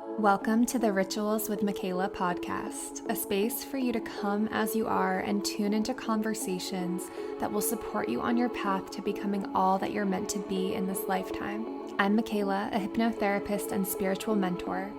Welcome to the Rituals with Michaela podcast, a space for you to come as you are and tune into conversations that will support you on your path to becoming all that you're meant to be in this lifetime. I'm Michaela, a hypnotherapist and spiritual mentor.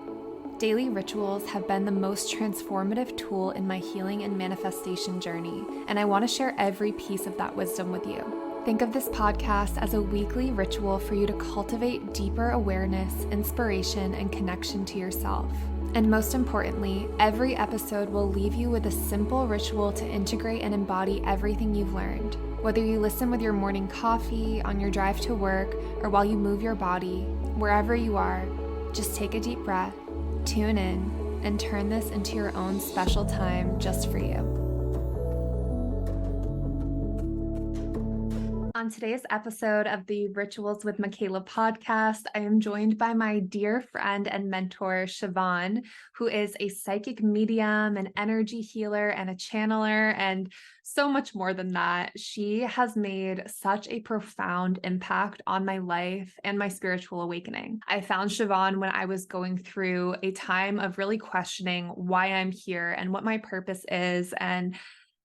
Daily rituals have been the most transformative tool in my healing and manifestation journey, and I want to share every piece of that wisdom with you. Think of this podcast as a weekly ritual for you to cultivate deeper awareness, inspiration, and connection to yourself. And most importantly, every episode will leave you with a simple ritual to integrate and embody everything you've learned. Whether you listen with your morning coffee, on your drive to work, or while you move your body, wherever you are, just take a deep breath, tune in, and turn this into your own special time just for you. On today's episode of the Rituals with Michaela podcast, I am joined by my dear friend and mentor, Siobhan, who is a psychic medium, an energy healer, and a channeler, and so much more than that. She has made such a profound impact on my life and my spiritual awakening. I found Siobhan when I was going through a time of really questioning why I'm here and what my purpose is, and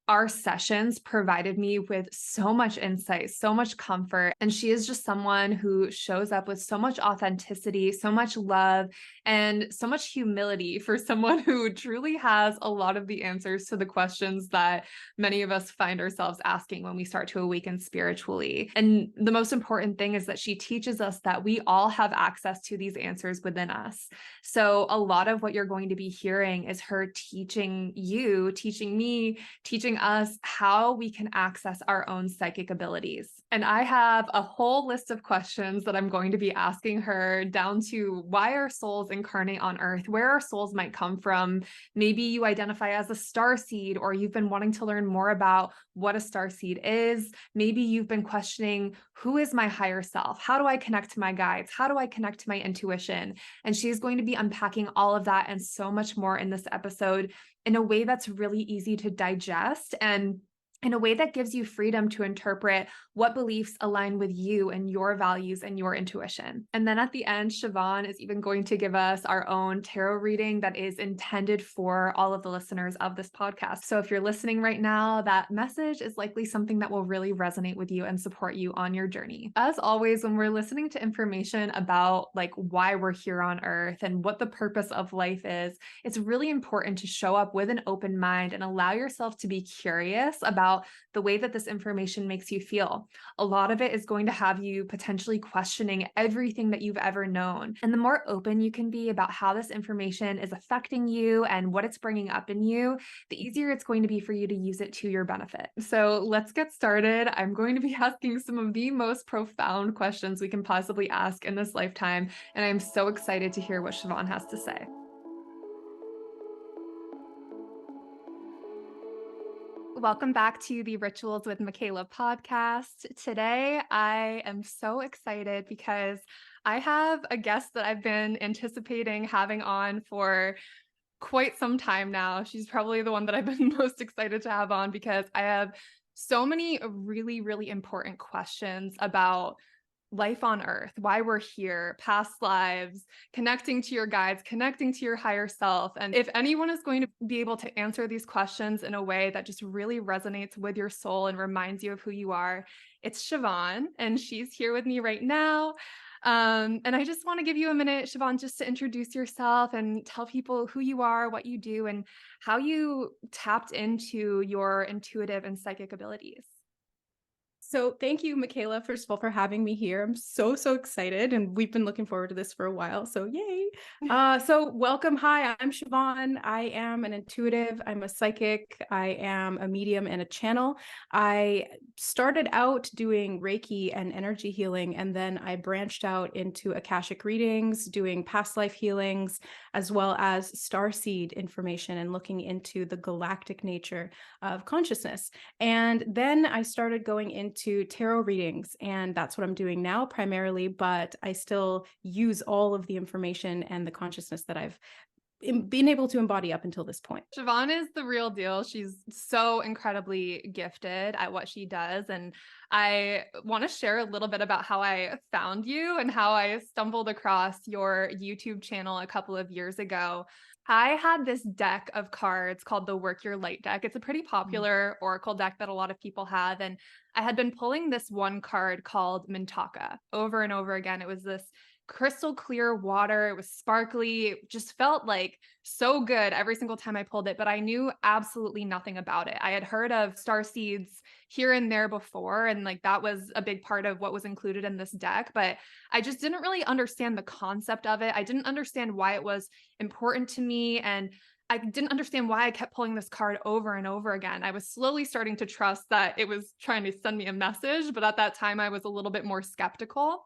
our sessions provided me with so much insight, so much comfort. And she is just someone who shows up with so much authenticity, so much love, and so much humility for someone who truly has a lot of the answers to the questions that many of us find ourselves asking when we start to awaken spiritually. And the most important thing is that she teaches us that we all have access to these answers within us. So a lot of what you're going to be hearing is her teaching you, teaching me, teaching us how we can access our own psychic abilities. And I have a whole list of questions that I'm going to be asking her, down to why our souls incarnate on Earth, where our souls might come from. Maybe you identify as a starseed, or you've been wanting to learn more about what a starseed is. Maybe you've been questioning, who is my higher self? How do I connect to my guides? How do I connect to my intuition? And she's going to be unpacking all of that and so much more in this episode in a way that's really easy to digest, and in a way that gives you freedom to interpret what beliefs align with you and your values and your intuition. And then at the end, Siobhan is even going to give us our own tarot reading that is intended for all of the listeners of this podcast. So if you're listening right now, that message is likely something that will really resonate with you and support you on your journey. As always, when we're listening to information about like why we're here on Earth and what the purpose of life is, it's really important to show up with an open mind and allow yourself to be curious about the way that this information makes you feel. A lot of it is going to have you potentially questioning everything that you've ever known. And the more open you can be about how this information is affecting you and what it's bringing up in you, the easier it's going to be for you to use it to your benefit. So let's get started. I'm going to be asking some of the most profound questions we can possibly ask in this lifetime, and I'm so excited to hear what Siobhan has to say. Welcome back to the Rituals with Michaela podcast. Today, I am so excited because I have a guest that I've been anticipating having on for quite some time now. She's probably the one that I've been most excited to have on because I have so many really, really important questions about life on Earth, why we're here, past lives, connecting to your guides, connecting to your higher self. And if anyone is going to be able to answer these questions in a way that just really resonates with your soul and reminds you of who you are, it's Siobhan, and she's here with me right now. And I just want to give you a minute, Siobhan, just to introduce yourself and tell people who you are, what you do, and how you tapped into your intuitive and psychic abilities. So thank you, Michaela, first of all, for having me here. I'm so excited, and we've been looking forward to this for a while. So yay. So welcome. Hi, I'm Siobhan. I am an intuitive. I'm a psychic. I am a medium and a channel. I started out doing Reiki and energy healing, and then I branched out into akashic readings, doing past life healings, as well as starseed information and looking into the galactic nature of consciousness. And then I started going into tarot readings, and that's what I'm doing now primarily, but I still use all of the information and the consciousness that I've being able to embody up until this point. Siobhan is the real deal. She's so incredibly gifted at what she does. And I want to share a little bit about how I found you and how I stumbled across your YouTube channel a couple of years ago. I had this deck of cards called the Work Your Light deck. It's a pretty popular oracle deck that a lot of people have. And I had been pulling this one card called Mintaka over and over again. It was this crystal clear water. It was sparkly. It just felt like so good every single time I pulled it, but I knew absolutely nothing about it. I had heard of starseeds here and there before, and like that was a big part of what was included in this deck, but I just didn't really understand the concept of it. I didn't understand why it was important to me, and I didn't understand why I kept pulling this card over and over again. I was slowly starting to trust that it was trying to send me a message, but at that time I was a little bit more skeptical.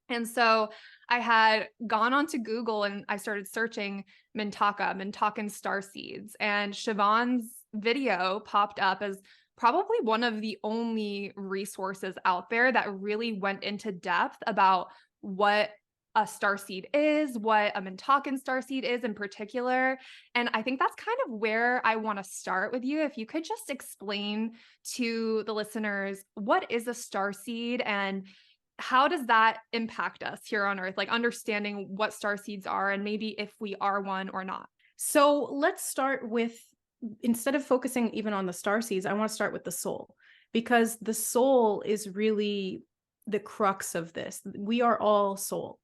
And so I had gone onto Google and I started searching Mintaka and starseeds. And Siobhan's video popped up as probably one of the only resources out there that really went into depth about what a starseed is, what a Mintakan starseed is in particular. And I think that's kind of where I want to start with you. If you could just explain to the listeners, what is a starseed and how does that impact us here on Earth? Like understanding what starseeds are and maybe if we are one or not. So let's start with, instead of focusing even on the starseeds, I want to start with the soul, because the soul is really the crux of this. We are all soul.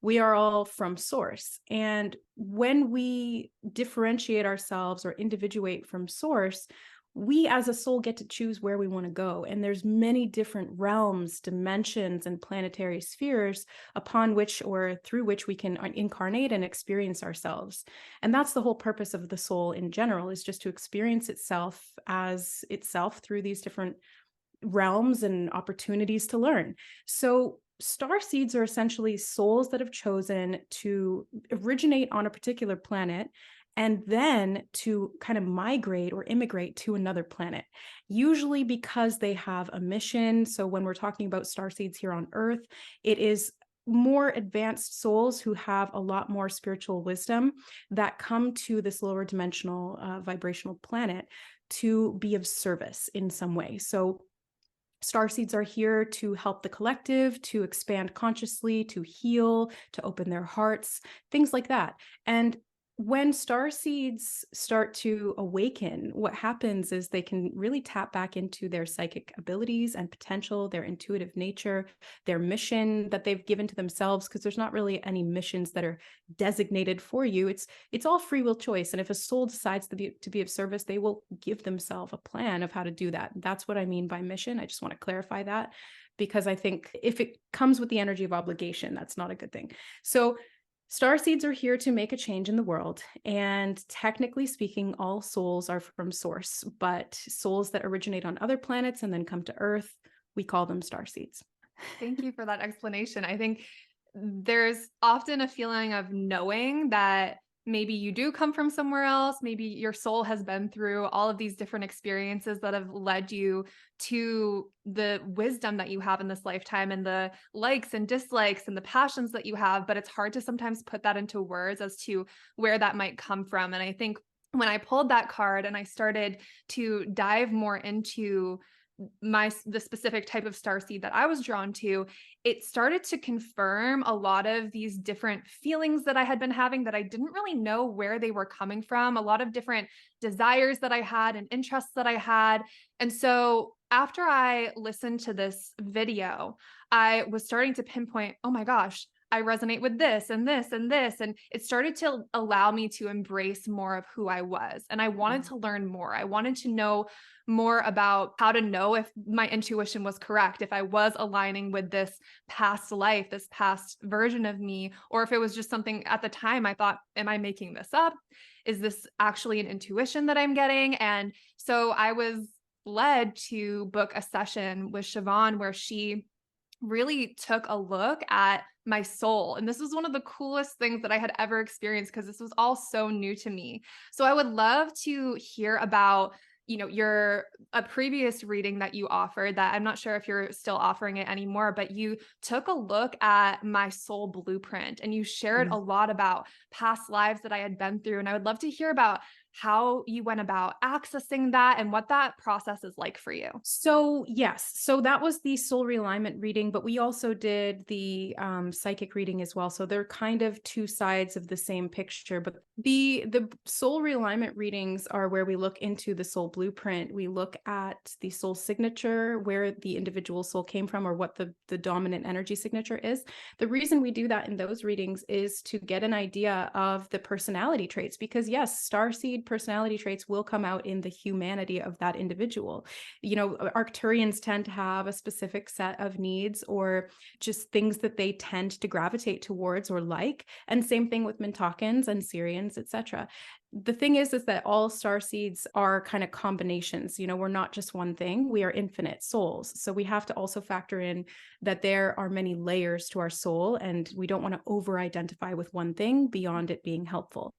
We are all from source. And when we differentiate ourselves or individuate from source, we as a soul get to choose where we want to go. And there's many different realms, dimensions, and planetary spheres upon which or through which we can incarnate and experience ourselves. And that's the whole purpose of the soul in general, is just to experience itself as itself through these different realms and opportunities to learn. So star seeds are essentially souls that have chosen to originate on a particular planet and then to kind of migrate or immigrate to another planet, usually because they have a mission. So when we're talking about starseeds here on Earth, it is more advanced souls who have a lot more spiritual wisdom that come to this lower dimensional vibrational planet to be of service in some way. So starseeds are here to help the collective, to expand consciously, to heal, to open their hearts, things like that. And when star seeds start to awaken, what happens is they can really tap back into their psychic abilities and potential, their intuitive nature, their mission that they've given to themselves, because there's not really any missions that are designated for you. It's all free will choice. And if a soul decides to be of service, they will give themselves a plan of how to do that. That's what I mean by mission. I just want to clarify that, because I think if it comes with the energy of obligation, that's not a good thing. So starseeds are here to make a change in the world. And technically speaking, all souls are from source, but souls that originate on other planets and then come to Earth, we call them starseeds. Thank you for that explanation. I think there's often a feeling of knowing that maybe you do come from somewhere else. Maybe your soul has been through all of these different experiences that have led you to the wisdom that you have in this lifetime and the likes and dislikes and the passions that you have. But it's hard to sometimes put that into words as to where that might come from. And I think when I pulled that card and I started to dive more into the specific type of starseed that I was drawn to, it started to confirm a lot of these different feelings that I had been having that I didn't really know where they were coming from, a lot of different desires that I had and interests that I had. And so after I listened to this video, I was starting to pinpoint, oh my gosh, I resonate with this and this and this. And it started to allow me to embrace more of who I was. And I wanted to learn more. I wanted to know more about how to know if my intuition was correct, if I was aligning with this past life, this past version of me, or if it was just something at the time I thought, am I making this up? Is this actually an intuition that I'm getting? And so I was led to book a session with Siobhan where she really took a look at my soul. And this was one of the coolest things that I had ever experienced because this was all so new to me. So I would love to hear about your a previous reading that you offered that I'm not sure if you're still offering it anymore, but you took a look at my soul blueprint and you shared a lot about past lives that I had been through. And I would love to hear about how you went about accessing that and what that process is like for you. So yes, so that was the soul realignment reading, but we also did the psychic reading as well. So they're kind of two sides of the same picture. But the soul realignment readings are where we look into the soul blueprint. We look at the soul signature, where the individual soul came from, or what the dominant energy signature is. The reason we do that in those readings is to get an idea of the personality traits, because yes, starseed personality traits will come out in the humanity of that individual. Arcturians tend to have a specific set of needs or just things that they tend to gravitate towards or like. And same thing with Mintakans and Syrians, etc. The thing is that all star seeds are kind of combinations. We're not just one thing, we are infinite souls. So we have to also factor in that there are many layers to our soul, and we don't want to over-identify with one thing beyond it being helpful.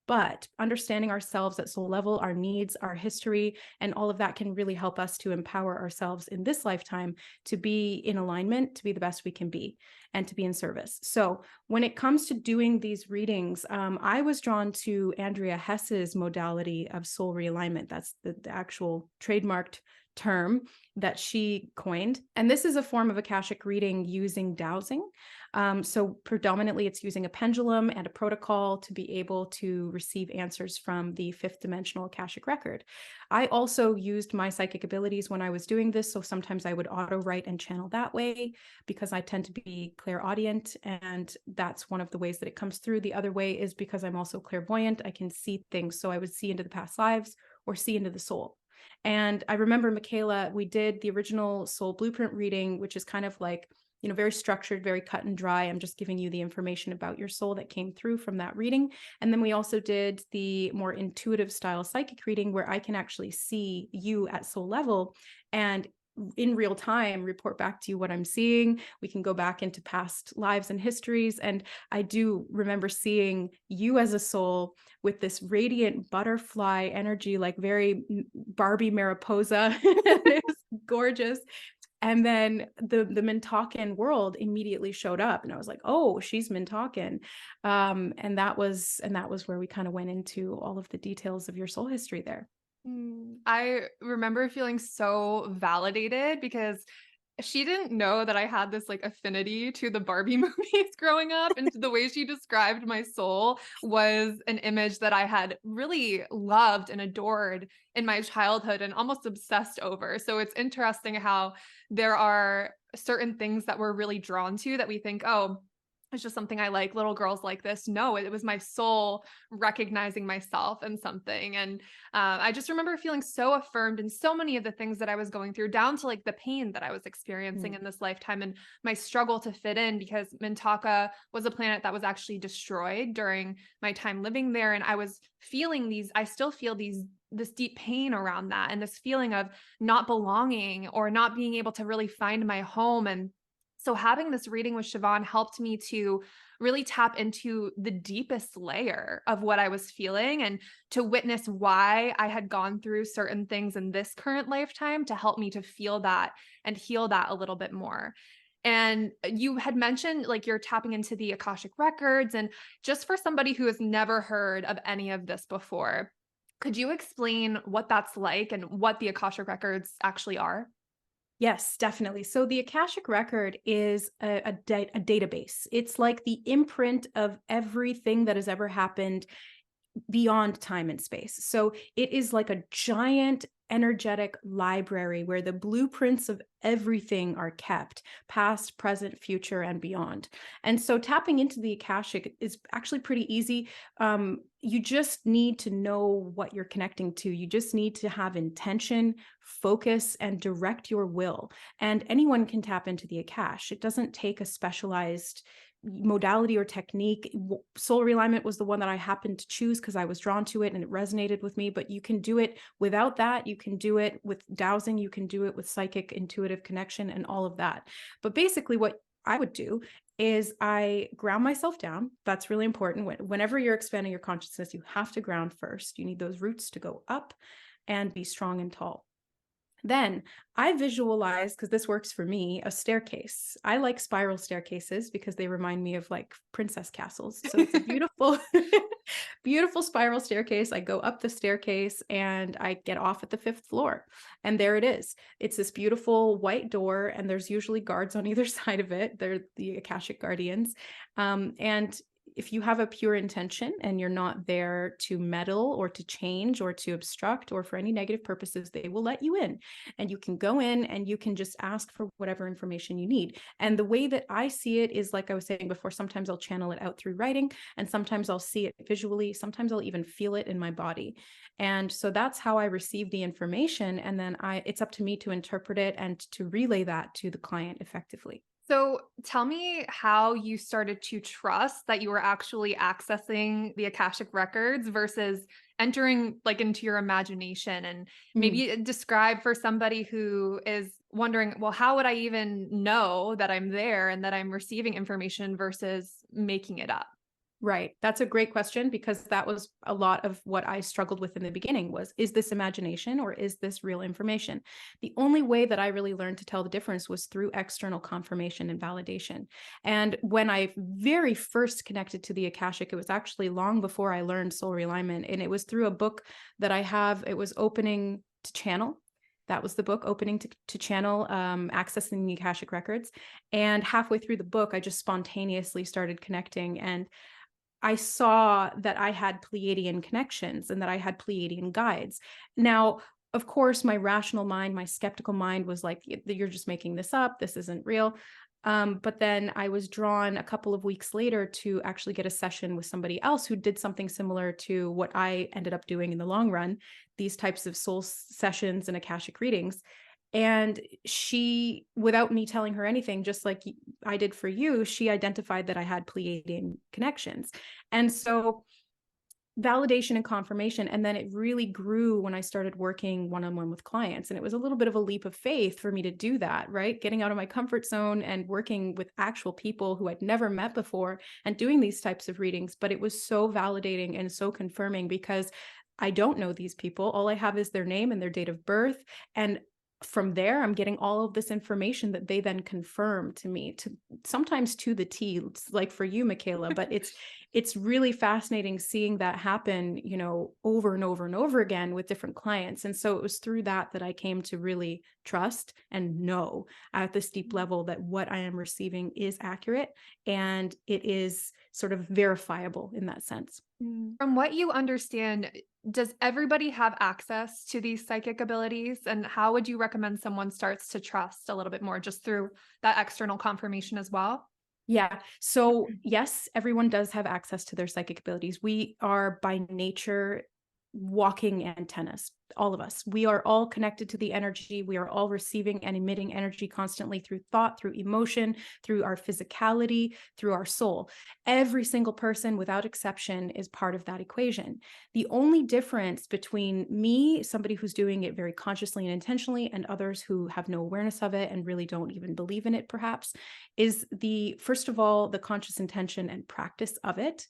But understanding ourselves at soul level, our needs, our history, and all of that can really help us to empower ourselves in this lifetime to be in alignment, to be the best we can be, and to be in service. So when it comes to doing these readings, I was drawn to Andrea Hess's modality of soul realignment. That's the actual trademarked term that she coined. And this is a form of Akashic reading using dowsing. So predominantly it's using a pendulum and a protocol to be able to receive answers from the fifth dimensional Akashic record. I also used my psychic abilities when I was doing this. So sometimes I would auto write and channel that way because I tend to be clairaudient, and that's one of the ways that it comes through. The other way is because I'm also clairvoyant. I can see things. So I would see into the past lives or see into the soul. And I remember, Michaela, we did the original soul blueprint reading, which is kind of like, very structured, very cut and dry. I'm just giving you the information about your soul that came through from that reading. And then we also did the more intuitive style psychic reading, where I can actually see you at soul level and in real time report back to you what I'm seeing. We can go back into past lives and histories. And I do remember seeing you as a soul with this radiant butterfly energy, like very Barbie Mariposa. It was gorgeous. And then the Mintakan world immediately showed up, and I was like, oh, she's Mintakan. And that was where we kind of went into all of the details of your soul history there. I remember feeling so validated because she didn't know that I had this like affinity to the Barbie movies growing up. And the way she described my soul was an image that I had really loved and adored in my childhood and almost obsessed over. So it's interesting how there are certain things that we're really drawn to that we think, oh, it's just something I like. Little girls like this. No, it was my soul recognizing myself in something. And I just remember feeling so affirmed in so many of the things that I was going through, down to like the pain that I was experiencing in this lifetime and my struggle to fit in, because Mintaka was a planet that was actually destroyed during my time living there. And I was feeling I still feel this deep pain around that, and this feeling of not belonging or not being able to really find my home. And so having this reading with Siobhan helped me to really tap into the deepest layer of what I was feeling and to witness why I had gone through certain things in this current lifetime to help me to feel that and heal that a little bit more. And you had mentioned like you're tapping into the Akashic records. And just for somebody who has never heard of any of this before, could you explain what that's like and what the Akashic records actually are? Yes, definitely. So the Akashic record is a database. It's like the imprint of everything that has ever happened beyond time and space. So it is like a giant energetic library where the blueprints of everything are kept, past, present, future, and beyond. And so tapping into the Akashic is actually pretty easy. You just need to know what you're connecting to. You just need to have intention, focus, and direct your will. And anyone can tap into the Akash. It doesn't take a specialized modality or technique. Soul realignment was the one that I happened to choose because I was drawn to it and it resonated with me. But you can do it without that. You can do it with dowsing. You can do it with psychic, intuitive connection, and all of that. But basically, what I would do is I ground myself down. That's really important. Whenever you're expanding your consciousness, you have to ground first. You need those roots to go up. and be strong and tall. Then I visualize, because this works for me, a staircase. I like spiral staircases because they remind me of like princess castles. So it's a beautiful, beautiful spiral staircase. I go up the staircase and I get off at the 5th floor. And there it is. It's this beautiful white door, and there's usually guards on either side of it. They're the Akashic guardians. And if you have a pure intention and you're not there to meddle or to change or to obstruct or for any negative purposes, they will let you in, and you can go in and you can just ask for whatever information you need. And the way that I see it is, like I was saying before, sometimes I'll channel it out through writing, and sometimes I'll see it visually. Sometimes I'll even feel it in my body. And so that's how I receive the information. And then it's up to me to interpret it and to relay that to the client effectively. So tell me how you started to trust that you were actually accessing the Akashic records versus entering like into your imagination, and maybe describe for somebody who is wondering, well, how would I even know that I'm there and that I'm receiving information versus making it up? Right. That's a great question, because that was a lot of what I struggled with in the beginning was, is this imagination or is this real information? The only way that I really learned to tell the difference was through external confirmation and validation. And when I very first connected to the Akashic, it was actually long before I learned soul realignment. And it was through a book that I have. It was Opening to Channel. That was the book, Opening to Channel, Accessing the Akashic Records. And halfway through the book, I just spontaneously started connecting, and I saw that I had Pleiadian connections and that I had Pleiadian guides. Now, of course, my rational mind, my skeptical mind was like, you're just making this up. This isn't real. But then I was drawn a couple of weeks later to actually get a session with somebody else who did something similar to what I ended up doing in the long run, these types of soul sessions and Akashic readings. And she, without me telling her anything, just like I did for you, she identified that I had Pleiadian connections. And so validation and confirmation. And then it really grew when I started working one-on-one with clients. And it was a little bit of a leap of faith for me to do that, right? Getting out of my comfort zone and working with actual people who I'd never met before and doing these types of readings. But it was so validating and so confirming, because I don't know these people. All I have is their name and their date of birth. And from there, I'm getting all of this information that they then confirm to me, to sometimes to the T, like for you, Michaela. But it's really fascinating seeing that happen, you know, over and over and over again with different clients. And so it was through that I came to really trust and know at this deep level that what I am receiving is accurate and it is sort of verifiable in that sense. From what you understand, does everybody have access to these psychic abilities? And how would you recommend someone starts to trust a little bit more just through that external confirmation as well? Yeah. So yes, everyone does have access to their psychic abilities. We are by nature walking antennas, all of us. We are all connected to the energy. We are all receiving and emitting energy constantly through thought, through emotion, through our physicality, through our soul. Every single person, without exception, is part of that equation. The only difference between me, somebody who's doing it very consciously and intentionally, and others who have no awareness of it and really don't even believe in it, perhaps, is first of all, the conscious intention and practice of it,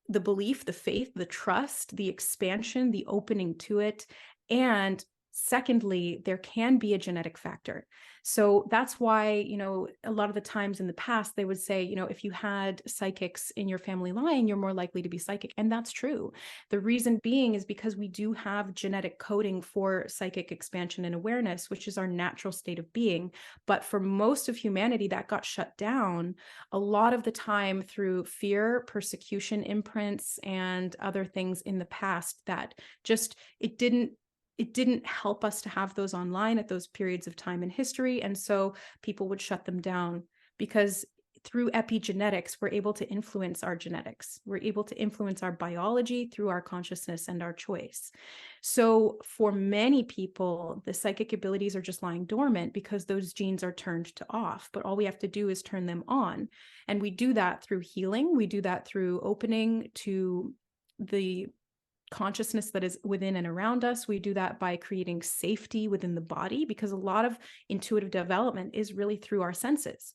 the belief, the faith, the trust, the expansion, the opening to it. And secondly, there can be a genetic factor. So that's why, you know, a lot of the times in the past, they would say, you know, if you had psychics in your family line, you're more likely to be psychic. And that's true. The reason being is because we do have genetic coding for psychic expansion and awareness, which is our natural state of being. But for most of humanity, that got shut down a lot of the time through fear, persecution imprints, and other things in the past that just, it didn't help us to have those online at those periods of time in history. And so people would shut them down, because through epigenetics, we're able to influence our genetics. We're able to influence our biology through our consciousness and our choice. So for many people, the psychic abilities are just lying dormant because those genes are turned to off. But all we have to do is turn them on. And we do that through healing. We do that through opening to the consciousness that is within and around us. We do that by creating safety within the body, because a lot of intuitive development is really through our senses.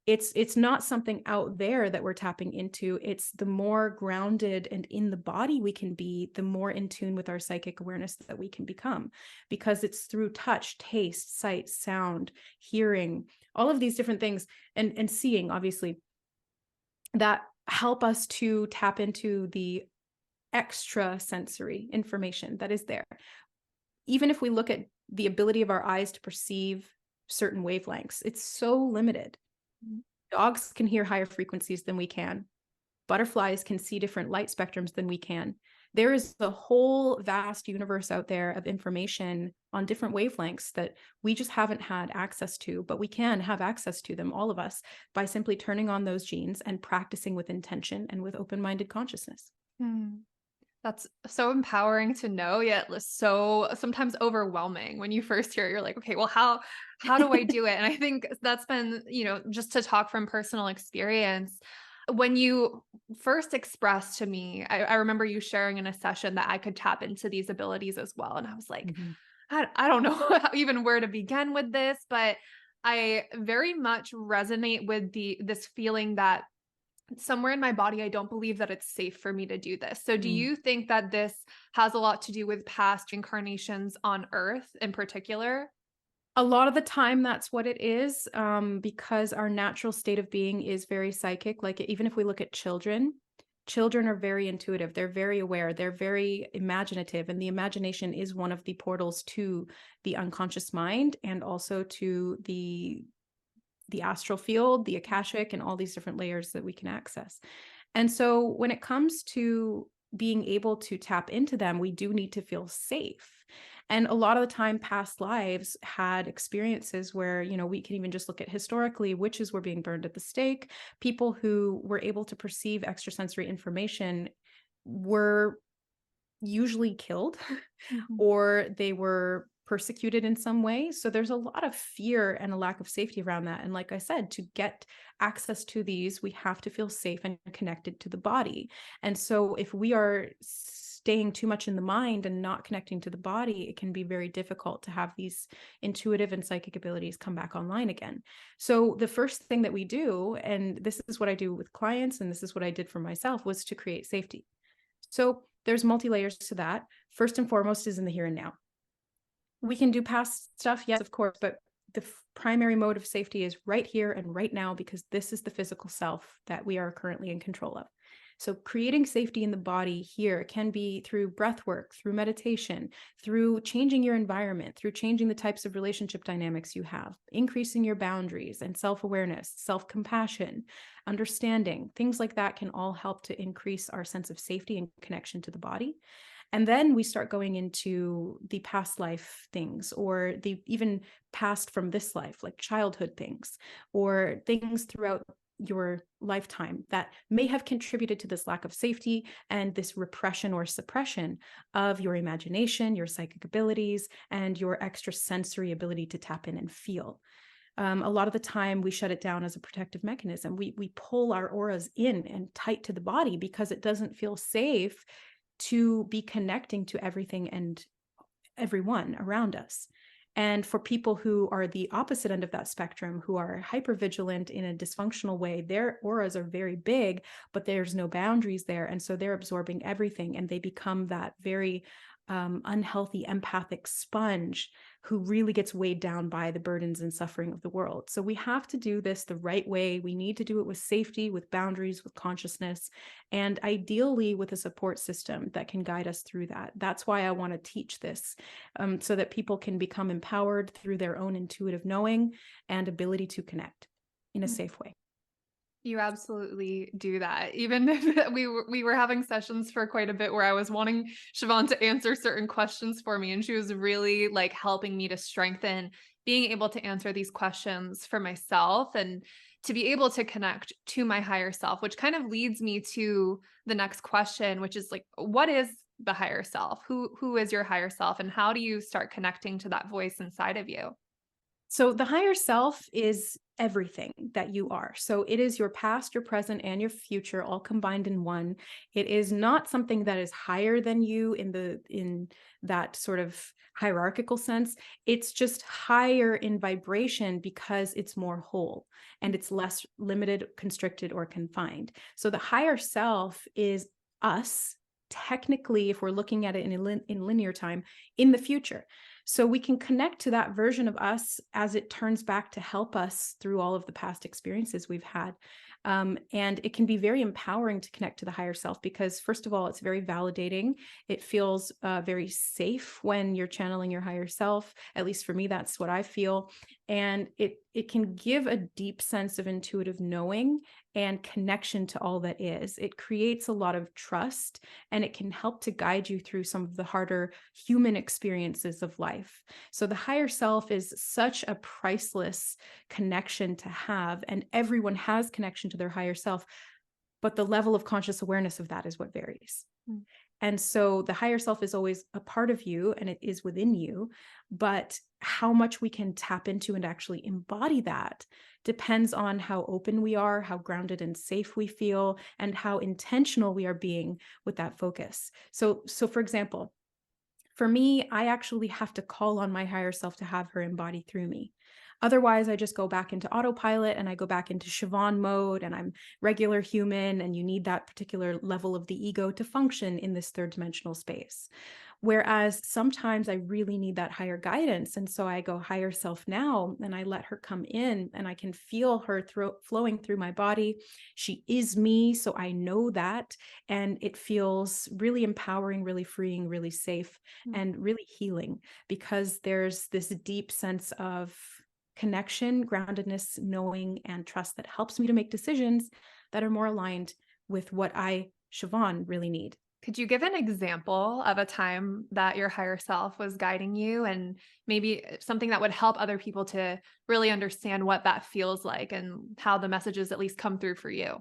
It's not something out there that we're tapping into. It's the more grounded and in the body we can be, the more in tune with our psychic awareness that we can become, because it's through touch, taste, sight, sound, hearing, all of these different things, and seeing, obviously, that help us to tap into the extra sensory information that is there. Even if we look at the ability of our eyes to perceive certain wavelengths, it's so limited. Dogs can hear higher frequencies than we can. Butterflies can see different light spectrums than we can. There is a whole vast universe out there of information on different wavelengths that we just haven't had access to, but we can have access to them, all of us, by simply turning on those genes and practicing with intention and with open-minded consciousness. Hmm. That's so empowering to know, yet so sometimes overwhelming. When you first hear it, you're like, okay, well, how do I do it? And I think that's been, just to talk from personal experience. When you first expressed to me, I remember you sharing in a session that I could tap into these abilities as well. And I was like, Mhm. I don't know even where to begin with this, but I very much resonate with this feeling that somewhere in my body, I don't believe that it's safe for me to do this. So do Mm. you think that this has a lot to do with past incarnations on Earth in particular? A lot of the time, that's what it is, because our natural state of being is very psychic. Like, even if we look at children, children are very intuitive. They're very aware. They're very imaginative. And the imagination is one of the portals to the unconscious mind, and also to the astral field, the akashic, and all these different layers that we can access. And so when it comes to being able to tap into them, we do need to feel safe. And a lot of the time, past lives had experiences where, we can even just look at historically, witches were being burned at the stake. People who were able to perceive extrasensory information were usually killed Mhm. or they were persecuted in some way. So there's a lot of fear and a lack of safety around that. And like I said, to get access to these, we have to feel safe and connected to the body. And so if we are staying too much in the mind and not connecting to the body, it can be very difficult to have these intuitive and psychic abilities come back online again. So the first thing that we do, and this is what I do with clients, and this is what I did for myself, was to create safety. So there's multi-layers to that. First and foremost is in the here and now. We can do past stuff, yes, of course, but the primary mode of safety is right here and right now, because this is the physical self that we are currently in control of. So creating safety in the body here can be through breath work, through meditation, through changing your environment, through changing the types of relationship dynamics you have, increasing your boundaries and self-awareness, self-compassion, understanding. Things like that can all help to increase our sense of safety and connection to the body. And then we start going into the past life things, or the even past from this life, like childhood things, or things throughout your lifetime that may have contributed to this lack of safety and this repression or suppression of your imagination, your psychic abilities, and your extrasensory ability to tap in and feel. A lot of the time we shut it down as a protective mechanism. We pull our auras in and tight to the body because it doesn't feel safe to be connecting to everything and everyone around us. And for people who are the opposite end of that spectrum, who are hypervigilant in a dysfunctional way, their auras are very big, but there's no boundaries there. And so they're absorbing everything, and they become that very unhealthy empathic sponge who really gets weighed down by the burdens and suffering of the world. So we have to do this the right way. We need to do it with safety, with boundaries, with consciousness, and ideally with a support system that can guide us through that. That's why I want to teach this, so that people can become empowered through their own intuitive knowing and ability to connect in a safe way. You absolutely do that. Even if we were having sessions for quite a bit where I was wanting Siobhan to answer certain questions for me, and she was really like helping me to strengthen being able to answer these questions for myself and to be able to connect to my higher self, which kind of leads me to the next question, which is like, what is the higher self? Who is your higher self, and how do you start connecting to that voice inside of you? So the higher self is everything that you are. So it is your past, your present, and your future all combined in one. It is not something that is higher than you in that sort of hierarchical sense. It's just higher in vibration because it's more whole and it's less limited, constricted, or confined. So the higher self is us, technically, if we're looking at it in linear time, in the future. So we can connect to that version of us as it turns back to help us through all of the past experiences we've had. And it can be very empowering to connect to the higher self because, first of all, it's very validating. It feels very safe when you're channeling your higher self. At least for me, that's what I feel. And it can give a deep sense of intuitive knowing and connection to all that is. It creates a lot of trust and it can help to guide you through some of the harder human experiences of life. So the higher self is such a priceless connection to have, and everyone has connection to their higher self, but the level of conscious awareness of that is what varies. Mm. And so the higher self is always a part of you and it is within you, but how much we can tap into and actually embody that depends on how open we are, how grounded and safe we feel, and how intentional we are being with that focus. So for example, for me, I actually have to call on my higher self to have her embody through me. Otherwise, I just go back into autopilot and I go back into Siobhan mode and I'm regular human, and you need that particular level of the ego to function in this third dimensional space. Whereas sometimes I really need that higher guidance. And so I go higher self now and I let her come in and I can feel her flowing through my body. She is me. So I know that. And it feels really empowering, really freeing, really safe, and really healing because there's this deep sense of connection, groundedness, knowing, and trust that helps me to make decisions that are more aligned with what I, Siobhan, really need. Could you give an example of a time that your higher self was guiding you and maybe something that would help other people to really understand what that feels like and how the messages at least come through for you?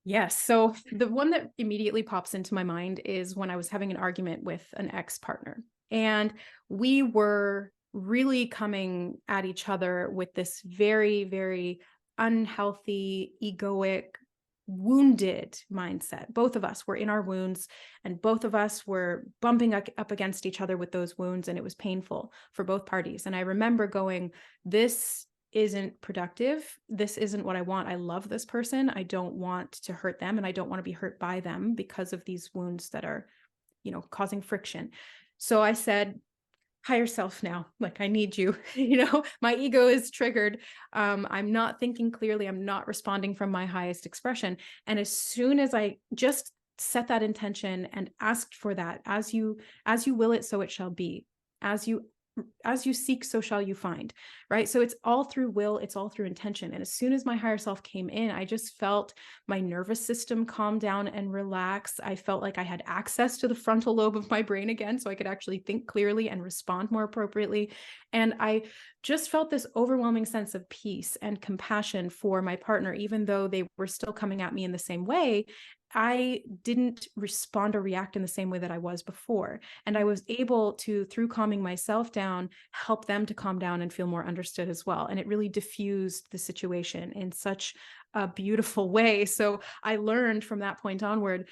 Yes. So the one that immediately pops into my mind is when I was having an argument with an ex-partner. And we were really coming at each other with this very, very unhealthy, egoic, wounded mindset. Both of us were in our wounds and both of us were bumping up against each other with those wounds. And it was painful for both parties. And I remember going, this isn't productive. This isn't what I want. I love this person. I don't want to hurt them and I don't want to be hurt by them because of these wounds that are, causing friction. So I said, higher self now, like I need you, my ego is triggered. I'm not thinking clearly. I'm not responding from my highest expression. And as soon as I just set that intention and asked for that, as you will it, so it shall be. As you seek, so shall you find, right? So it's all through will, it's all through intention. And as soon as my higher self came in, I just felt my nervous system calm down and relax. I felt like I had access to the frontal lobe of my brain again, so I could actually think clearly and respond more appropriately. And I just felt this overwhelming sense of peace and compassion for my partner, even though they were still coming at me in the same way. I didn't respond or react in the same way that I was before. And I was able to, through calming myself down, help them to calm down and feel more understood as well. And it really diffused the situation in such a beautiful way. So I learned from that point onward,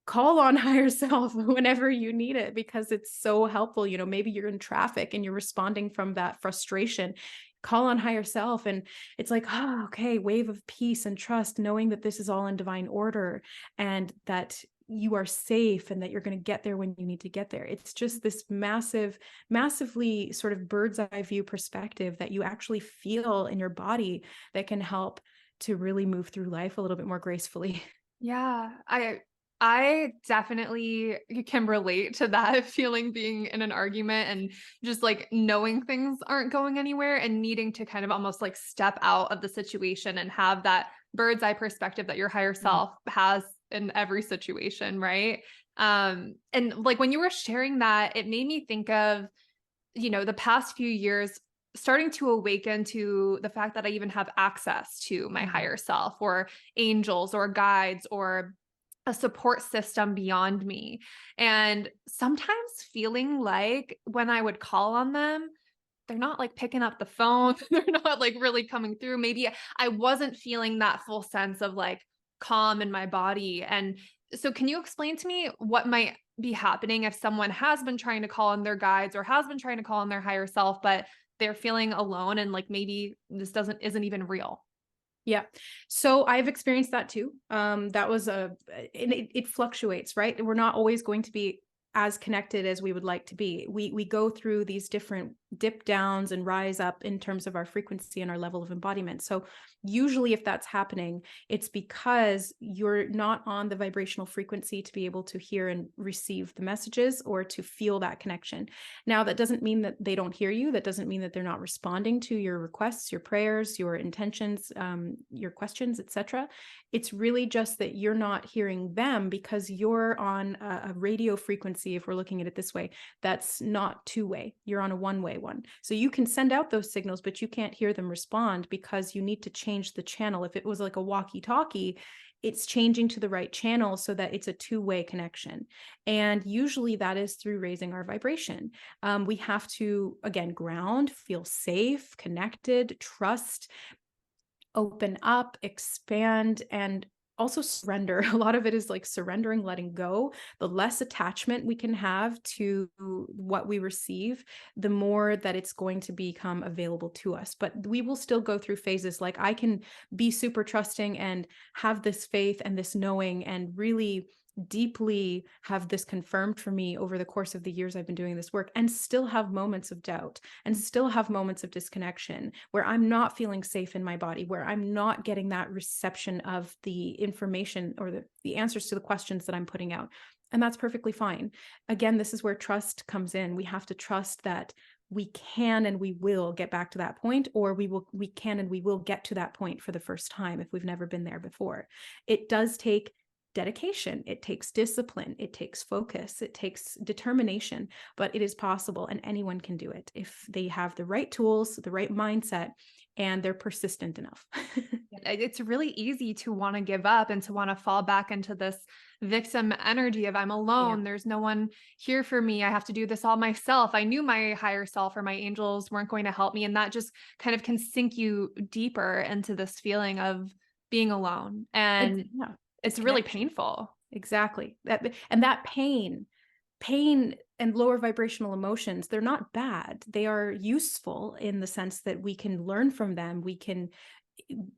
call on higher self whenever you need it, because it's so helpful. Maybe you're in traffic and you're responding from that frustration. Call on higher self. And it's like, oh, okay, wave of peace and trust, knowing that this is all in divine order and that you are safe and that you're going to get there when you need to get there. It's just this massively sort of bird's eye view perspective that you actually feel in your body that can help to really move through life a little bit more gracefully. Yeah, I definitely can relate to that feeling being in an argument and just like knowing things aren't going anywhere and needing to kind of almost like step out of the situation and have that bird's eye perspective that your higher self has in every situation, right? And like when you were sharing that, it made me think of, the past few years starting to awaken to the fact that I even have access to my higher self or angels or guides or a support system beyond me. And sometimes feeling like when I would call on them, they're not like picking up the phone. They're not like really coming through. Maybe I wasn't feeling that full sense of like calm in my body. And so can you explain to me what might be happening if someone has been trying to call on their guides or has been trying to call on their higher self, but they're feeling alone and like maybe this doesn't isn't even real? Yeah. So I've experienced that too. That was and it fluctuates, right? We're not always going to be as connected as we would like to be. We go through these different dip downs and rise up in terms of our frequency and our level of embodiment. So usually if that's happening, it's because you're not on the vibrational frequency to be able to hear and receive the messages or to feel that connection. Now, that doesn't mean that they don't hear you. That doesn't mean that they're not responding to your requests, your prayers, your intentions, your questions, etc. It's really just that you're not hearing them because you're on a radio frequency, if we're looking at it this way, that's not two-way. You're on a one-way one. So you can send out those signals, but you can't hear them respond because you need to change the channel. If it was like a walkie-talkie, it's changing to the right channel so that it's a two-way connection. And usually that is through raising our vibration. We have to, again, ground, feel safe, connected, trust, open up, expand, and also surrender. A lot of it is like surrendering, letting go. The less attachment we can have to what we receive, the more that it's going to become available to us. But we will still go through phases. Like I can be super trusting and have this faith and this knowing and really deeply have this confirmed for me over the course of the years I've been doing this work, and still have moments of doubt and still have moments of disconnection where I'm not feeling safe in my body, where I'm not getting that reception of the information or the answers to the questions that I'm putting out. And that's perfectly fine. Again, this is where trust comes in. We have to trust that we can and we will get back to that point, or we can and we will get to that point for the first time if we've never been there before. It does take dedication, it takes discipline, it takes focus, it takes determination, but it is possible and anyone can do it if they have the right tools, the right mindset, and they're persistent enough. It's really easy to want to give up and to want to fall back into this victim energy of I'm alone. Yeah. There's no one here for me. I have to do this all myself. I knew my higher self or my angels weren't going to help me. And that just kind of can sink you deeper into this feeling of being alone. And Yeah, it's really disconnection. painful. Exactly. That pain and lower vibrational emotions, they're not bad. They are useful in the sense that we can learn from them. We can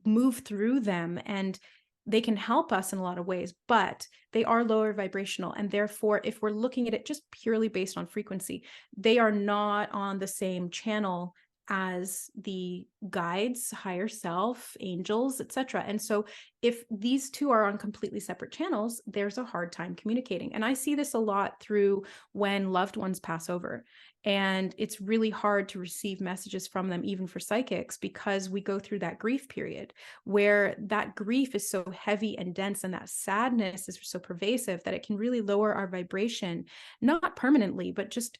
move through them and they can help us in a lot of ways, but they are lower vibrational. And therefore, if we're looking at it just purely based on frequency, they are not on the same channel as the guides, higher self, angels, etc. And so if these two are on completely separate channels, there's a hard time communicating. And I see this a lot through when loved ones pass over. And it's really hard to receive messages from them, even for psychics, because we go through that grief period where that grief is so heavy and dense and that sadness is so pervasive that it can really lower our vibration, not permanently, but just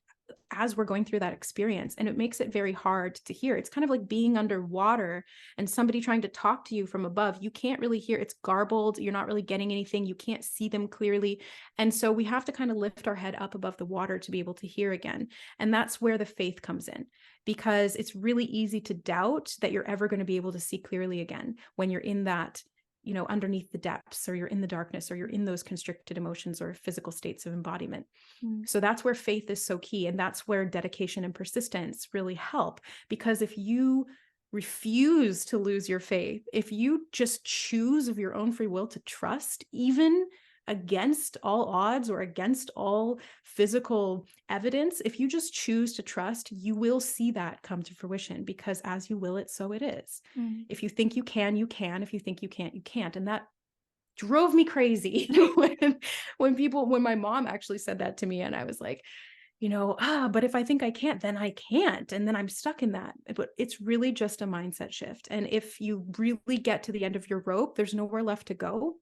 as we're going through that experience. And it makes it very hard to hear. It's kind of like being underwater and somebody trying to talk to you from above. You can't really hear. It's garbled. You're not really getting anything. You can't see them clearly. And so we have to kind of lift our head up above the water to be able to hear again. And that's where the faith comes in, because it's really easy to doubt that you're ever going to be able to see clearly again when you're in that, underneath the depths, or you're in the darkness, or you're in those constricted emotions or physical states of embodiment. So that's where faith is so key. And that's where dedication and persistence really help. Because if you refuse to lose your faith, if you just choose of your own free will to trust, even against all odds or against all physical evidence, if you just choose to trust, you will see that come to fruition, because as you will it, so it is. If you think you can, you can. If you think you can't, you can't. And that drove me crazy when my mom actually said that to me, and I was like, but if I think I can't, then I can't. And then I'm stuck in that. But it's really just a mindset shift. And if you really get to the end of your rope, there's nowhere left to go,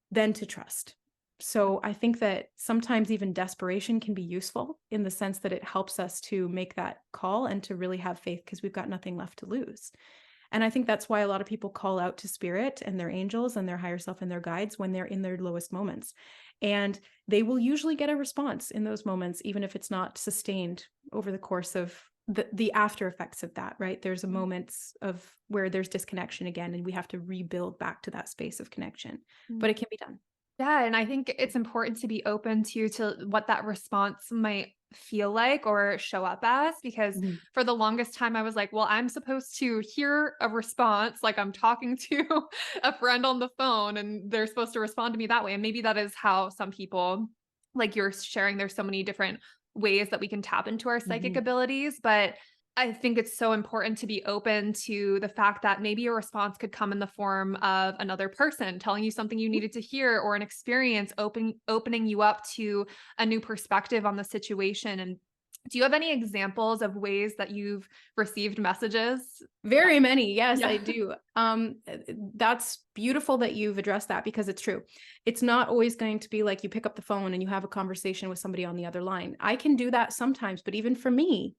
then to trust. So I think that sometimes even desperation can be useful in the sense that it helps us to make that call and to really have faith, because we've got nothing left to lose. And I think that's why a lot of people call out to spirit and their angels and their higher self and their guides when they're in their lowest moments. And they will usually get a response in those moments, even if it's not sustained over the course of the after effects of that, right? There's a moments of where there's disconnection again, and we have to rebuild back to that space of connection, but it can be done. Yeah, and I think it's important to be open to what that response might feel like or show up as, because Mhm. for the longest time I was like, well, I'm supposed to hear a response like I'm talking to a friend on the phone and they're supposed to respond to me that way. And maybe that is how some people, like you're sharing, there's so many different ways that we can tap into our psychic Mhm. abilities, but I think it's so important to be open to the fact that maybe a response could come in the form of another person telling you something you needed to hear, or an experience opening you up to a new perspective on the situation. And do you have any examples of ways that you've received messages? Very many. Yes, I Yeah. do. That's beautiful that you've addressed that because it's true. It's not always going to be like you pick up the phone and you have a conversation with somebody on the other line. I can do that sometimes, but even for me,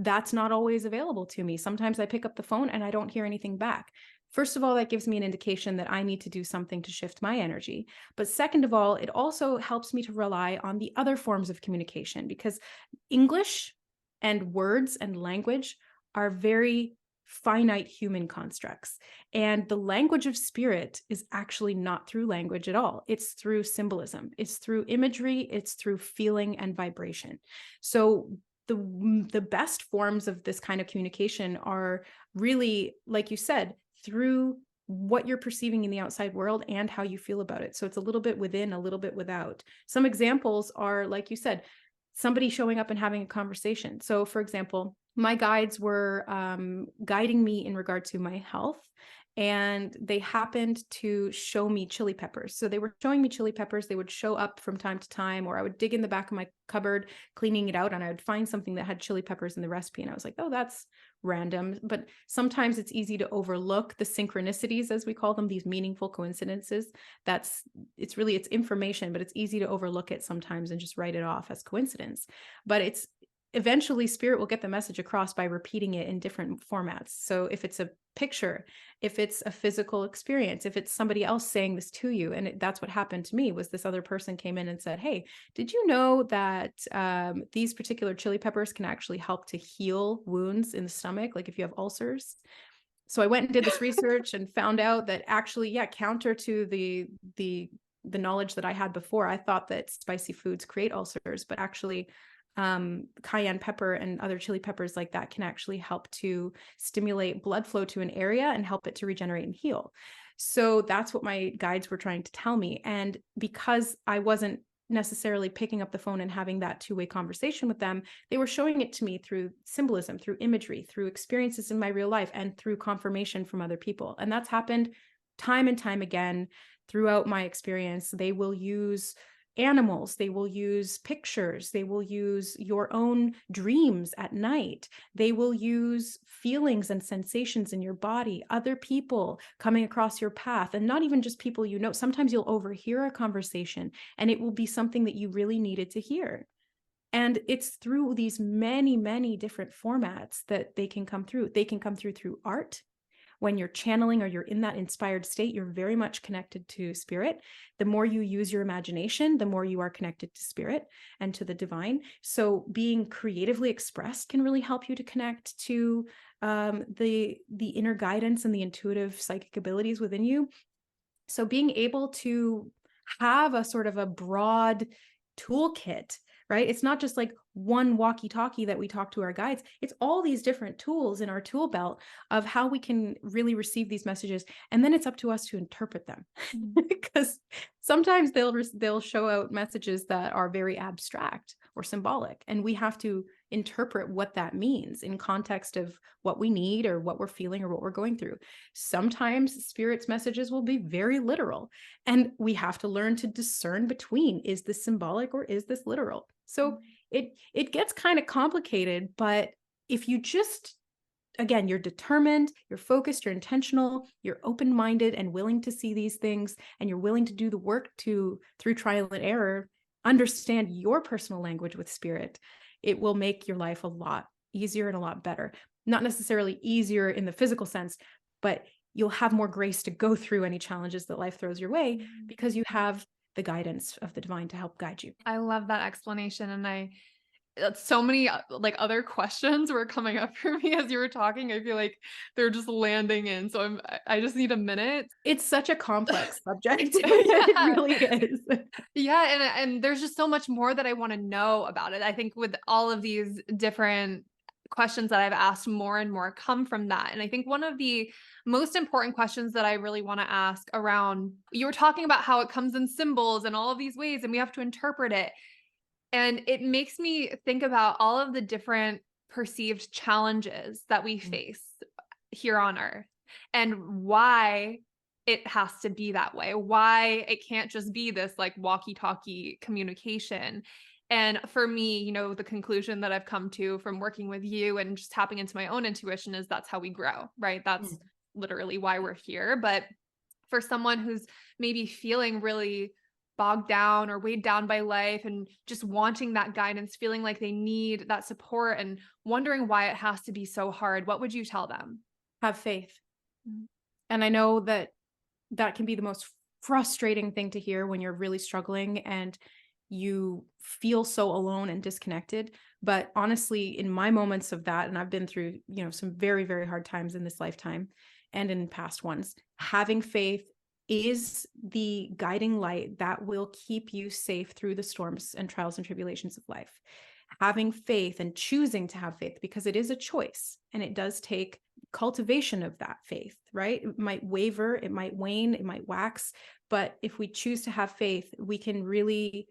that's not always available to me. Sometimes I pick up the phone and I don't hear anything back. First of all, that gives me an indication that I need to do something to shift my energy. But second of all, it also helps me to rely on the other forms of communication because English and words and language are very finite human constructs. And the language of spirit is actually not through language at all. It's through symbolism, it's through imagery, it's through feeling and vibration. So the best forms of this kind of communication are really, like you said, through what you're perceiving in the outside world and how you feel about it. So it's a little bit within, a little bit without. Some examples are, like you said, somebody showing up and having a conversation. So, for example, my guides were guiding me in regard to my health, and they happened to show me chili peppers. So they were showing me chili peppers. They would show up from time to time, or I would dig in the back of my cupboard, cleaning it out, and I would find something that had chili peppers in the recipe. And I was like, oh, that's random. But sometimes it's easy to overlook the synchronicities, as we call them, these meaningful coincidences. It's information, but it's easy to overlook it sometimes and just write it off as coincidence. But it's eventually spirit will get the message across by repeating it in different formats. So if it's a picture, if it's a physical experience, if it's somebody else saying this to you, and that's what happened to me, was this other person came in and said, hey, did you know that these particular chili peppers can actually help to heal wounds in the stomach, like if you have ulcers? So I went and did this research and found out that actually, yeah, counter to the knowledge that I had before, I thought that spicy foods create ulcers, but actually cayenne pepper and other chili peppers like that can actually help to stimulate blood flow to an area and help it to regenerate and heal. So that's what my guides were trying to tell me. And because I wasn't necessarily picking up the phone and having that two-way conversation with them, they were showing it to me through symbolism, through imagery, through experiences in my real life, and through confirmation from other people. And that's happened time and time again throughout my experience. They will use animals, they will use pictures, they will use your own dreams at night, they will use feelings and sensations in your body, other people coming across your path, and not even just people you know. Sometimes you'll overhear a conversation and it will be something that you really needed to hear. And it's through these many, many different formats that they can come through. They can come through art. When you're channeling or you're in that inspired state, you're very much connected to spirit. The more you use your imagination, the more you are connected to spirit and to the divine. Being creatively expressed can really help you to connect to the inner guidance and the intuitive psychic abilities within you. So being able to have a sort of a broad toolkit, right? It's not just like one walkie-talkie that we talk to our guides. It's all these different tools in our tool belt of how we can really receive these messages. And then it's up to us to interpret them. Because sometimes they'll show out messages that are very abstract or symbolic, and we have to interpret what that means in context of what we need or what we're feeling or what we're going through. Sometimes spirit's messages will be very literal, and we have to learn to discern between, is this symbolic or is this literal? So it gets kind of complicated, but if you just, again, you're determined, you're focused, you're intentional, you're open-minded and willing to see these things, and you're willing to do the work to, through trial and error, understand your personal language with spirit, it will make your life a lot easier and a lot better. Not necessarily easier in the physical sense, but you'll have more grace to go through any challenges that life throws your way because you have the guidance of the divine to help guide you. I love that explanation. And so many like other questions were coming up for me as you were talking. I feel like they're just landing in. So I just need a minute. It's such a complex subject. It Yeah. really is. Yeah, and there's just so much more that I wanna know about it. I think with all of these different questions that I've asked, more and more come from that, and I think one of the most important questions that I really wanna ask around you were talking about how it comes in symbols and all of these ways, and we have to interpret it, and it makes me think about all of the different perceived challenges that we Mm. face here on Earth and why it has to be that way, why it can't just be this like walkie talkie communication. And for me, the conclusion that I've come to from working with you and just tapping into my own intuition is that's how we grow, right? That's Mm. literally why we're here. But for someone who's maybe feeling really bogged down or weighed down by life and just wanting that guidance, feeling like they need that support and wondering why it has to be so hard, what would you tell them? Have faith. Mm. And I know that that can be the most frustrating thing to hear when you're really struggling and you feel so alone and disconnected. But honestly, in my moments of that, and I've been through, some very, very hard times in this lifetime and in past ones, having faith is the guiding light that will keep you safe through the storms and trials and tribulations of life. Having faith and choosing to have faith, because it is a choice and it does take cultivation of that faith, right? It might waver, it might wane, it might wax, but if we choose to have faith, we can really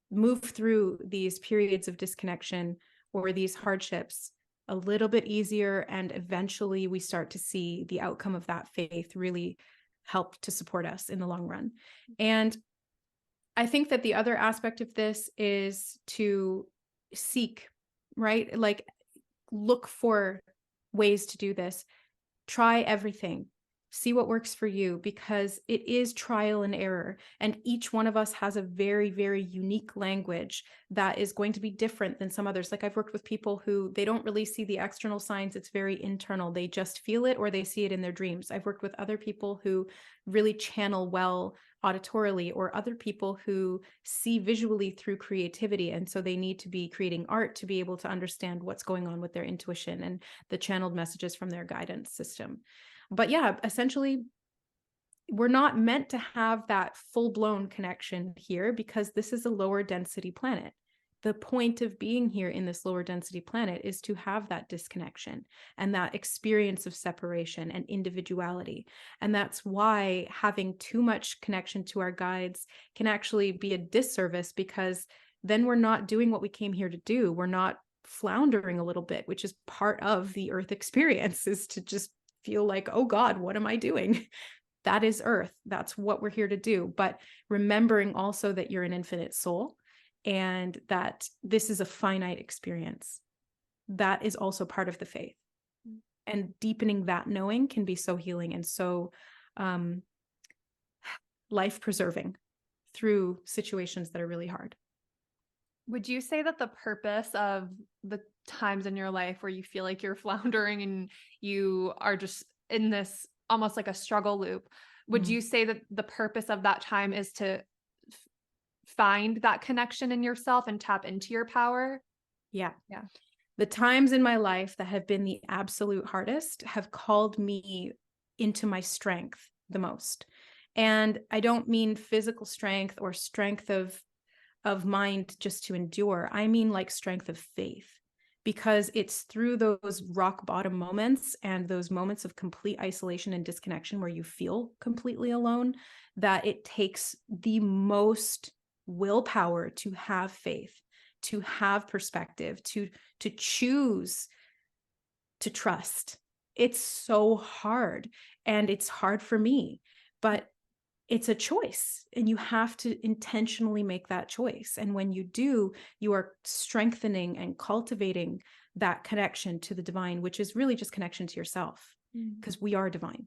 move through these periods of disconnection or these hardships a little bit easier, and eventually we start to see the outcome of that faith really help to support us in the long run. And I think that the other aspect of this is to seek, right? Like, look for ways to do this. Try everything. See what works for you, because it is trial and error. And each one of us has a very, very unique language that is going to be different than some others. Like, I've worked with people who they don't really see the external signs. It's very internal. They just feel it or they see it in their dreams. I've worked with other people who really channel well auditorily, or other people who see visually through creativity. And so they need to be creating art to be able to understand what's going on with their intuition and the channeled messages from their guidance system. But yeah, essentially, we're not meant to have that full-blown connection here because this is a lower density planet. The point of being here in this lower density planet is to have that disconnection and that experience of separation and individuality. And that's why having too much connection to our guides can actually be a disservice, because then we're not doing what we came here to do. We're not floundering a little bit, which is part of the Earth experience, is to just feel like, oh God, what am I doing? That is Earth. That's what we're here to do. But remembering also that you're an infinite soul and that this is a finite experience. That is also part of the faith. And deepening that knowing can be so healing and so life preserving through situations that are really hard. Would you say that the purpose of the times in your life where you feel like you're floundering and you are just in this almost like a struggle loop, would you say that the purpose of that time is to find that connection in yourself and tap into your power? Yeah. Yeah. The times in my life that have been the absolute hardest have called me into my strength the most. And I don't mean physical strength or strength of mind just to endure. I mean like strength of faith, because it's through those rock bottom moments and those moments of complete isolation and disconnection where you feel completely alone that it takes the most willpower to have faith, to have perspective, to choose to trust. It's so hard, and it's hard for me, but it's a choice, and you have to intentionally make that choice. And when you do, you are strengthening and cultivating that connection to the divine, which is really just connection to yourself, because we are divine.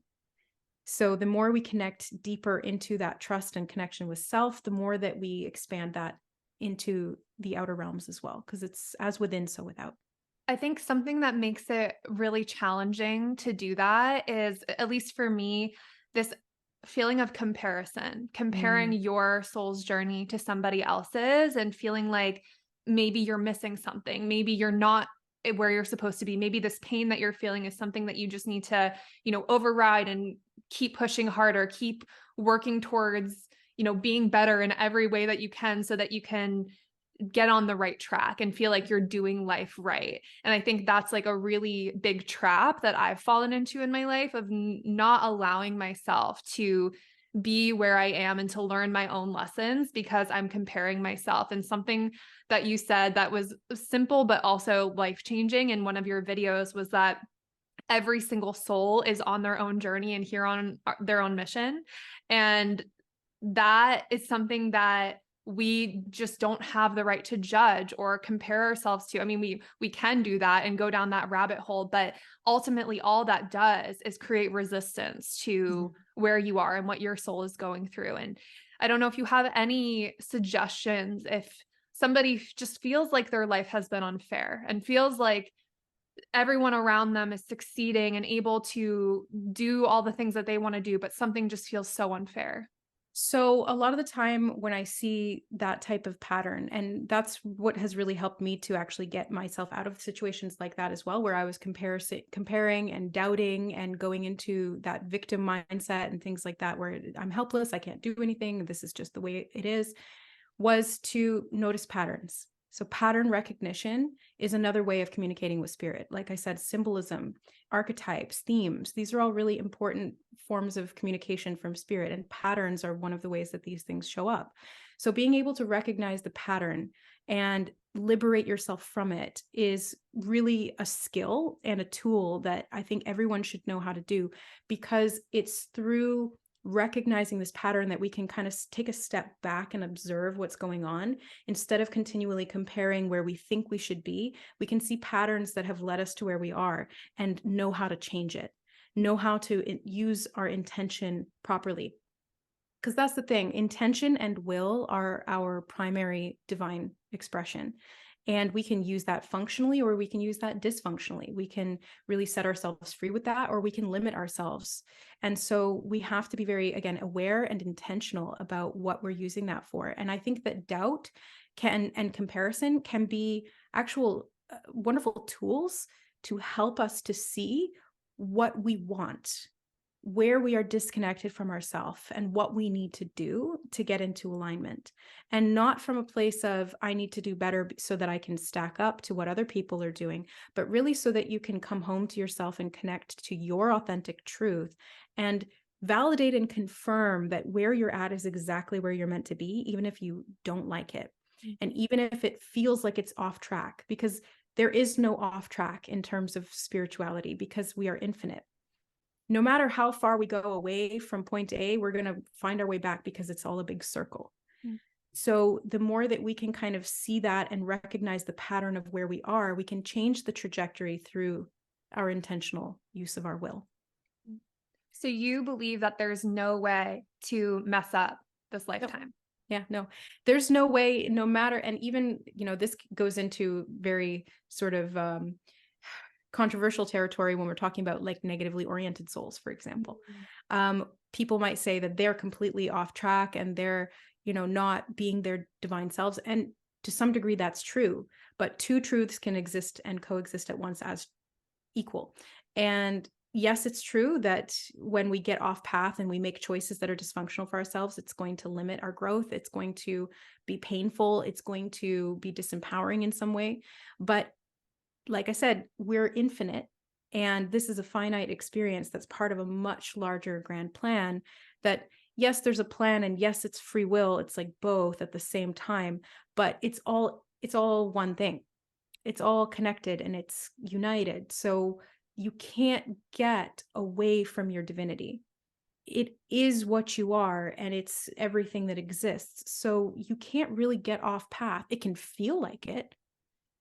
So the more we connect deeper into that trust and connection with self, the more that we expand that into the outer realms as well, because it's as within, so without. I think something that makes it really challenging to do that is, at least for me, this feeling of comparison, comparing your soul's journey to somebody else's and feeling like maybe you're missing something. Maybe you're not where you're supposed to be. Maybe this pain that you're feeling is something that you just need to, override and keep pushing harder, keep working towards, being better in every way that you can so that you can get on the right track and feel like you're doing life right. And I think that's like a really big trap that I've fallen into in my life of not allowing myself to be where I am and to learn my own lessons because I'm comparing myself. And something that you said that was simple but also life-changing in one of your videos was that every single soul is on their own journey and here on their own mission. And that is something that we just don't have the right to judge or compare ourselves to. I mean, we can do that and go down that rabbit hole, but ultimately all that does is create resistance to where you are and what your soul is going through. And I don't know if you have any suggestions if somebody just feels like their life has been unfair and feels like everyone around them is succeeding and able to do all the things that they want to do, but something just feels so unfair. So a lot of the time when I see that type of pattern, and that's what has really helped me to actually get myself out of situations like that as well, where I was comparing and doubting and going into that victim mindset and things like that, where I'm helpless, I can't do anything, this is just the way it is, was to notice patterns. So pattern recognition is another way of communicating with spirit. Like I said, symbolism, archetypes, themes, these are all really important forms of communication from spirit, and patterns are one of the ways that these things show up. So being able to recognize the pattern and liberate yourself from it is really a skill and a tool that I think everyone should know how to do, because it's through recognizing this pattern that we can kind of take a step back and observe what's going on. Instead of continually comparing where we think we should be, we can see patterns that have led us to where we are and know how to change it, know how to use our intention properly. Because that's the thing, intention and will are our primary divine expression. And we can use that functionally, or we can use that dysfunctionally. We can really set ourselves free with that, or we can limit ourselves. And so we have to be very, again, aware and intentional about what we're using that for. And I think that doubt and comparison can be actual wonderful tools to help us to see what we want, where we are disconnected from ourselves, and what we need to do to get into alignment. And not from a place of, I need to do better so that I can stack up to what other people are doing, but really so that you can come home to yourself and connect to your authentic truth and validate and confirm that where you're at is exactly where you're meant to be, even if you don't like it. And even if it feels like it's off track, because there is no off track in terms of spirituality, because we are infinite. No matter how far we go away from point A, we're going to find our way back, because it's all a big circle. So the more that we can kind of see that and recognize the pattern of where we are, we can change the trajectory through our intentional use of our will. So you believe that there's no way to mess up this lifetime? Yeah, no, there's no way, no matter. And even, this goes into very sort of controversial territory when we're talking about like negatively oriented souls, for example. People might say that they're completely off track and they're, not being their divine selves. And to some degree that's true, but two truths can exist and coexist at once as equal. And yes, it's true that when we get off path and we make choices that are dysfunctional for ourselves, it's going to limit our growth. It's going to be painful. It's going to be disempowering in some way. But like I said, we're infinite, and this is a finite experience that's part of a much larger grand plan. That yes, there's a plan, and yes, it's free will. It's like both at the same time, but it's all one thing. It's all connected and it's united. So you can't get away from your divinity. It is what you are, and it's everything that exists. So you can't really get off path. It can feel like it.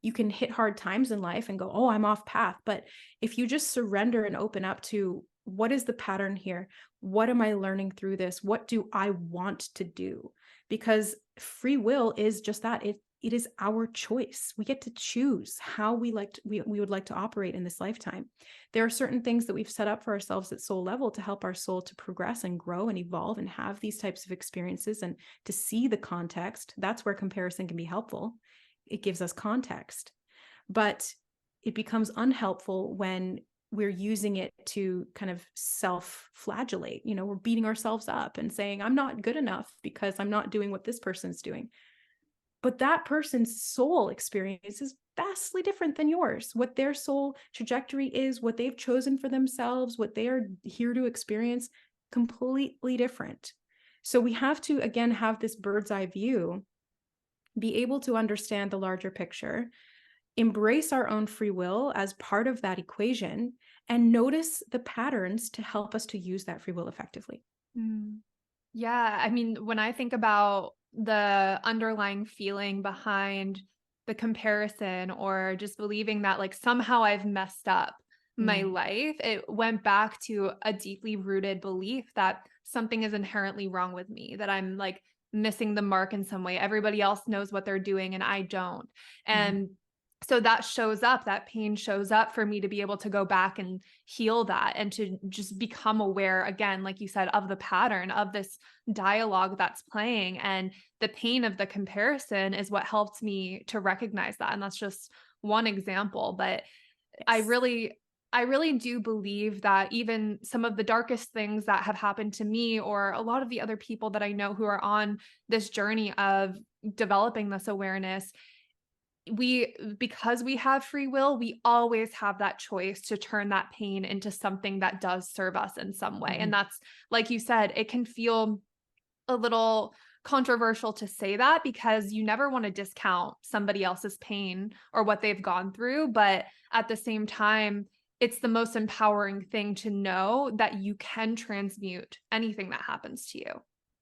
You can hit hard times in life and go, oh, I'm off path. But if you just surrender and open up to, what is the pattern here? What am I learning through this? What do I want to do? Because free will is just that. It is our choice. We get to choose how we would like to operate in this lifetime. There are certain things that we've set up for ourselves at soul level to help our soul to progress and grow and evolve and have these types of experiences, and to see the context. That's where comparison can be helpful. it gives us context. But it becomes unhelpful when we're using it to kind of self-flagellate. We're beating ourselves up and saying, I'm not good enough because I'm not doing what this person's doing. But that person's soul experience is vastly different than yours. What their soul trajectory is, what they've chosen for themselves, what they are here to experience, completely different. So we have to, again, have this bird's eye view, be able to understand the larger picture, embrace our own free will as part of that equation, and notice the patterns to help us to use that free will effectively. Yeah. I mean, when I think about the underlying feeling behind the comparison or just believing that like somehow I've messed up my life, it went back to a deeply rooted belief that something is inherently wrong with me, that I'm like missing the mark in some way. Everybody else knows what they're doing and I don't. And so that shows up, that pain shows up for me to be able to go back and heal that and to just become aware again, like you said, of the pattern of this dialogue that's playing. And the pain of the comparison is what helped me to recognize that. And that's just one example. But I really do believe that even some of the darkest things that have happened to me or a lot of the other people that I know who are on this journey of developing this awareness, because we have free will, we always have that choice to turn that pain into something that does serve us in some way. And that's, like you said, it can feel a little controversial to say that because you never want to discount somebody else's pain or what they've gone through. But at the same time, it's the most empowering thing to know that you can transmute anything that happens to you.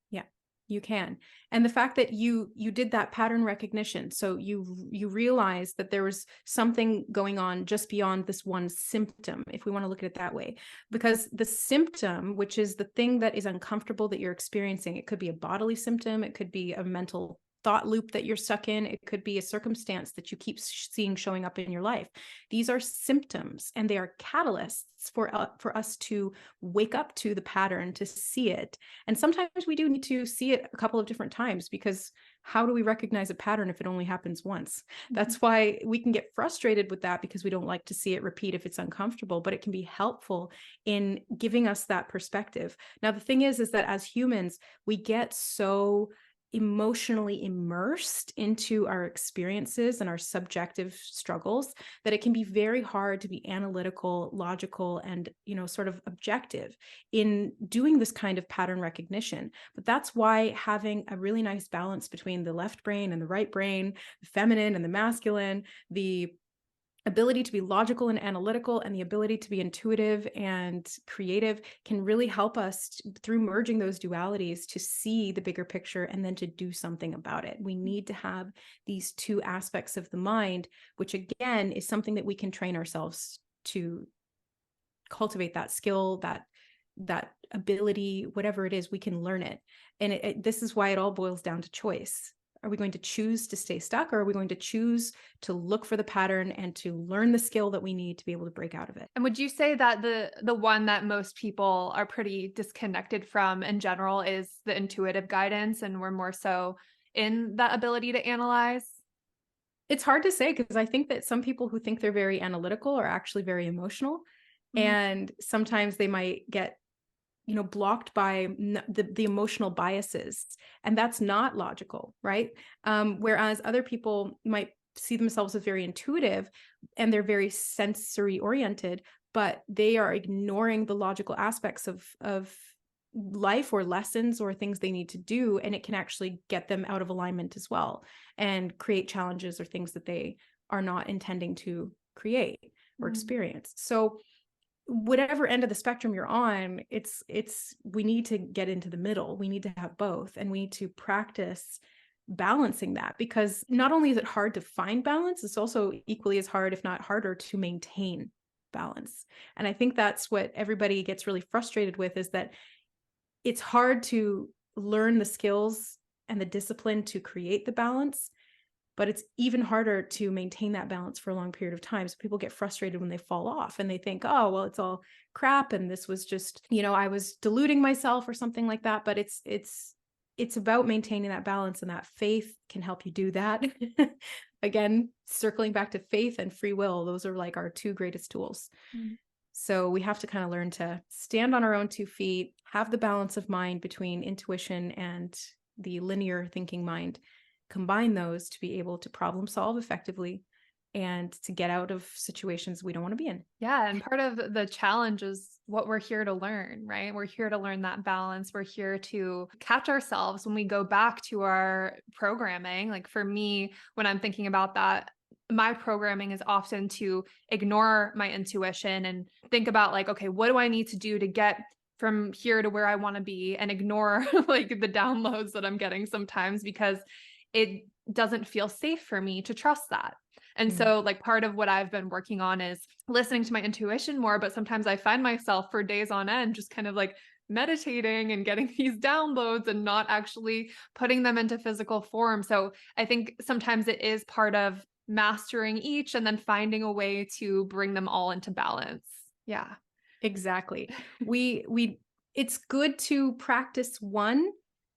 Yeah, you can. And the fact that you did that pattern recognition, so you realized that there was something going on just beyond this one symptom, if we want to look at it that way. Because the symptom, which is the thing that is uncomfortable that you're experiencing, it could be a bodily symptom, it could be a mental thought loop that you're stuck in, it could be a circumstance that you keep seeing showing up in your life. These are symptoms, and they are catalysts for us to wake up to the pattern, to see it. And sometimes we do need to see it a couple of different times, because how do we recognize a pattern if it only happens once? That's why we can get frustrated with that, because we don't like to see it repeat if it's uncomfortable, but it can be helpful in giving us that perspective. Now, the thing is that as humans, we get so emotionally immersed into our experiences and our subjective struggles that it can be very hard to be analytical, logical, and sort of objective in doing this kind of pattern recognition. But that's why having a really nice balance between the left brain and the right brain, the feminine and the masculine, the ability to be logical and analytical, and the ability to be intuitive and creative can really help us through merging those dualities to see the bigger picture and then to do something about it. We need to have these two aspects of the mind, which again is something that we can train ourselves to cultivate. That skill, that ability, whatever it is, we can learn it. And this is why it all boils down to choice. Are we going to choose to stay stuck, or are we going to choose to look for the pattern and to learn the skill that we need to be able to break out of it? And would you say that the one that most people are pretty disconnected from in general is the intuitive guidance, and we're more so in that ability to analyze? It's hard to say, because I think that some people who think they're very analytical are actually very emotional. And sometimes they might get blocked by the emotional biases, and that's not logical, right? Whereas other people might see themselves as very intuitive and they're very sensory oriented, but they are ignoring the logical aspects of life or lessons or things they need to do, and it can actually get them out of alignment as well and create challenges or things that they are not intending to create or experience. So whatever end of the spectrum you're on, we need to get into the middle. We need to have both, and we need to practice balancing that, because not only is it hard to find balance, it's also equally as hard, if not harder, to maintain balance. And I think that's what everybody gets really frustrated with, is that it's hard to learn the skills and the discipline to create the balance, but it's even harder to maintain that balance for a long period of time. So people get frustrated when they fall off and they think, oh, well, it's all crap, and this was just, I was deluding myself or something like that. But it's it's about maintaining that balance, and that faith can help you do that. Again, circling back to faith and free will, those are like our two greatest tools. Mm. So we have to kind of learn to stand on our own 2 feet, have the balance of mind between intuition and the linear thinking mind, combine those to be able to problem solve effectively and to get out of situations we don't want to be in. Yeah. And part of the challenge is what we're here to learn, right? We're here to learn that balance. We're here to catch ourselves when we go back to our programming. Like for me, when I'm thinking about that, my programming is often to ignore my intuition and think about like, okay, what do I need to do to get from here to where I want to be, and ignore like the downloads that I'm getting sometimes because it doesn't feel safe for me to trust that. And so like part of what I've been working on is listening to my intuition more, but sometimes I find myself for days on end just kind of like meditating and getting these downloads and not actually putting them into physical form. So I think sometimes it is part of mastering each and then finding a way to bring them all into balance. Yeah. Exactly. It's good to practice one,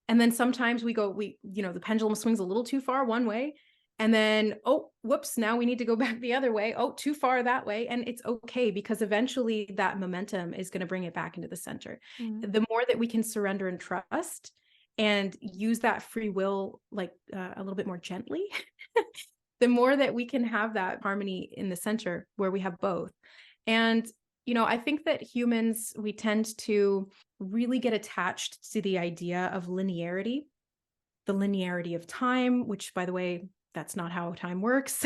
and then sometimes the pendulum swings a little too far one way, and then, oh, whoops, now we need to go back the other way. Oh, too far that way. And it's okay, because eventually that momentum is going to bring it back into the center. Mm. The more that we can surrender and trust and use that free will, like a little bit more gently, the more that we can have that harmony in the center where we have both. And I think that humans, we tend to really get attached to the idea of linearity, the linearity of time, which, by the way, that's not how time works.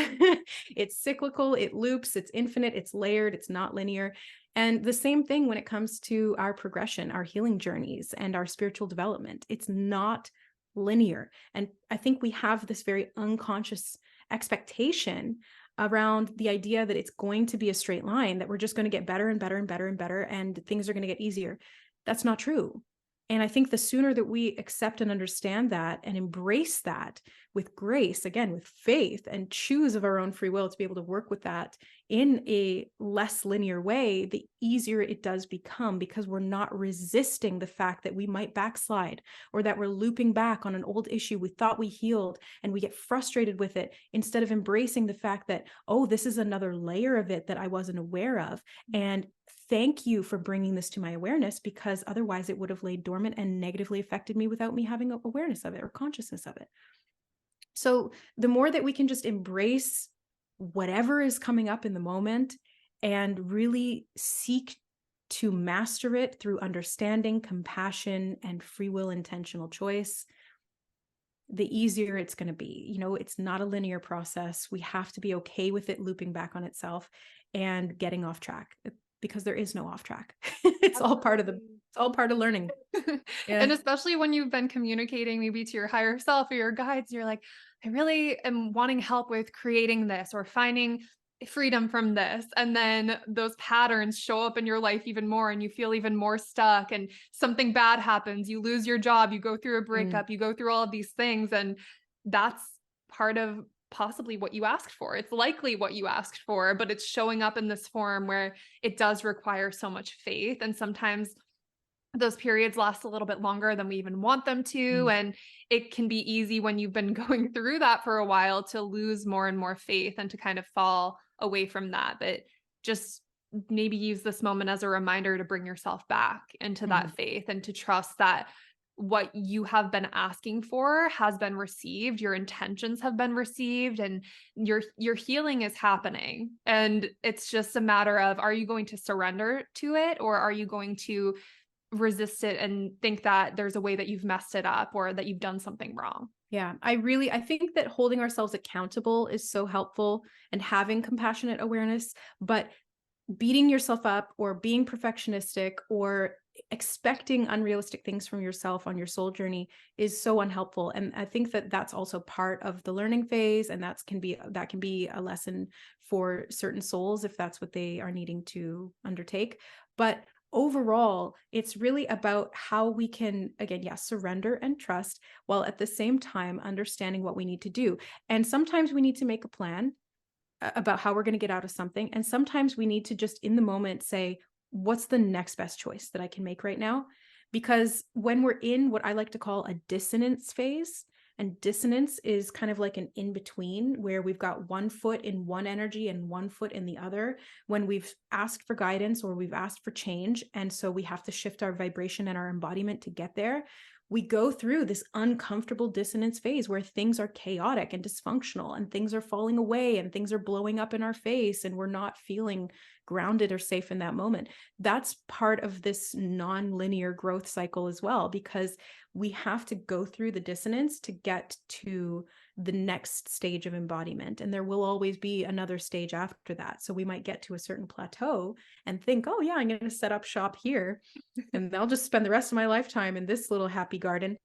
It's cyclical, it loops, it's infinite, it's layered, it's not linear. And the same thing when it comes to our progression, our healing journeys, and our spiritual development. It's not linear. And I think we have this very unconscious expectation around the idea that it's going to be a straight line, that we're just going to get better and better and better and better, and things are going to get easier. That's not true. And I think the sooner that we accept and understand that and embrace that with grace, again, with faith, and choose of our own free will to be able to work with that in a less linear way, the easier it does become, because we're not resisting the fact that we might backslide, or that we're looping back on an old issue we thought we healed, and we get frustrated with it, instead of embracing the fact that, oh, this is another layer of it that I wasn't aware of. And thank you for bringing this to my awareness, because otherwise it would have laid dormant and negatively affected me without me having awareness of it or consciousness of it. So the more that we can just embrace whatever is coming up in the moment and really seek to master it through understanding, compassion, and free will intentional choice, the easier it's going to be. It's not a linear process. We have to be okay with it looping back on itself and getting off track, because there is no off track. It's all part of learning. Yeah. And especially when you've been communicating maybe to your higher self or your guides, you're like, I really am wanting help with creating this or finding freedom from this. And then those patterns show up in your life even more, and you feel even more stuck, and something bad happens. You lose your job, you go through a breakup, you go through all of these things. And that's part of possibly what you asked for. It's likely what you asked for, but it's showing up in this form where it does require so much faith. And sometimes those periods last a little bit longer than we even want them to. And it can be easy when you've been going through that for a while to lose more and more faith and to kind of fall away from that. But just maybe use this moment as a reminder to bring yourself back into that faith, and to trust that what you have been asking for has been received, your intentions have been received, and your healing is happening. And it's just a matter of, are you going to surrender to it, or are you going to resist it and think that there's a way that you've messed it up or that you've done something wrong? Yeah, I think that holding ourselves accountable is so helpful, and having compassionate awareness, but beating yourself up or being perfectionistic or expecting unrealistic things from yourself on your soul journey is so unhelpful. And I think that that's also part of the learning phase, and that can be a lesson for certain souls if that's what they are needing to undertake. But overall, it's really about how we can, again, surrender and trust, while at the same time understanding what we need to do. And sometimes we need to make a plan about how we're going to get out of something. And sometimes we need to just in the moment say, what's the next best choice that I can make right now? because when we're in what I like to call a dissonance phase, and dissonance is kind of like an in between where we've got one foot in one energy and one foot in the other, when we've asked for guidance or we've asked for change. And so we have to shift our vibration and our embodiment to get there. We go through this uncomfortable dissonance phase where things are chaotic and dysfunctional and things are falling away and things are blowing up in our face and we're not feeling grounded or safe in that moment. That's part of this non-linear growth cycle as well, because we have to go through the dissonance to get to the next stage of embodiment. And there will always be another stage after that. So we might get to a certain plateau and think, oh yeah, I'm going to set up shop here and I'll just spend the rest of my lifetime in this little happy garden.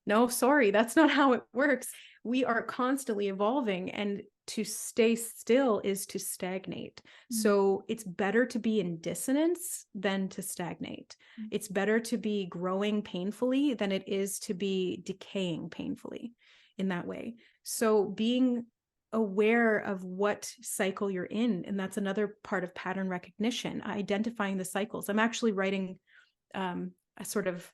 No, sorry, that's not how it works. We are constantly evolving, and to stay still is to stagnate. So it's better to be in dissonance than to stagnate. It's better to be growing painfully than it is to be decaying painfully in that way. So being aware of what cycle you're in, and that's another part of pattern recognition, identifying the cycles. I'm actually writing a sort of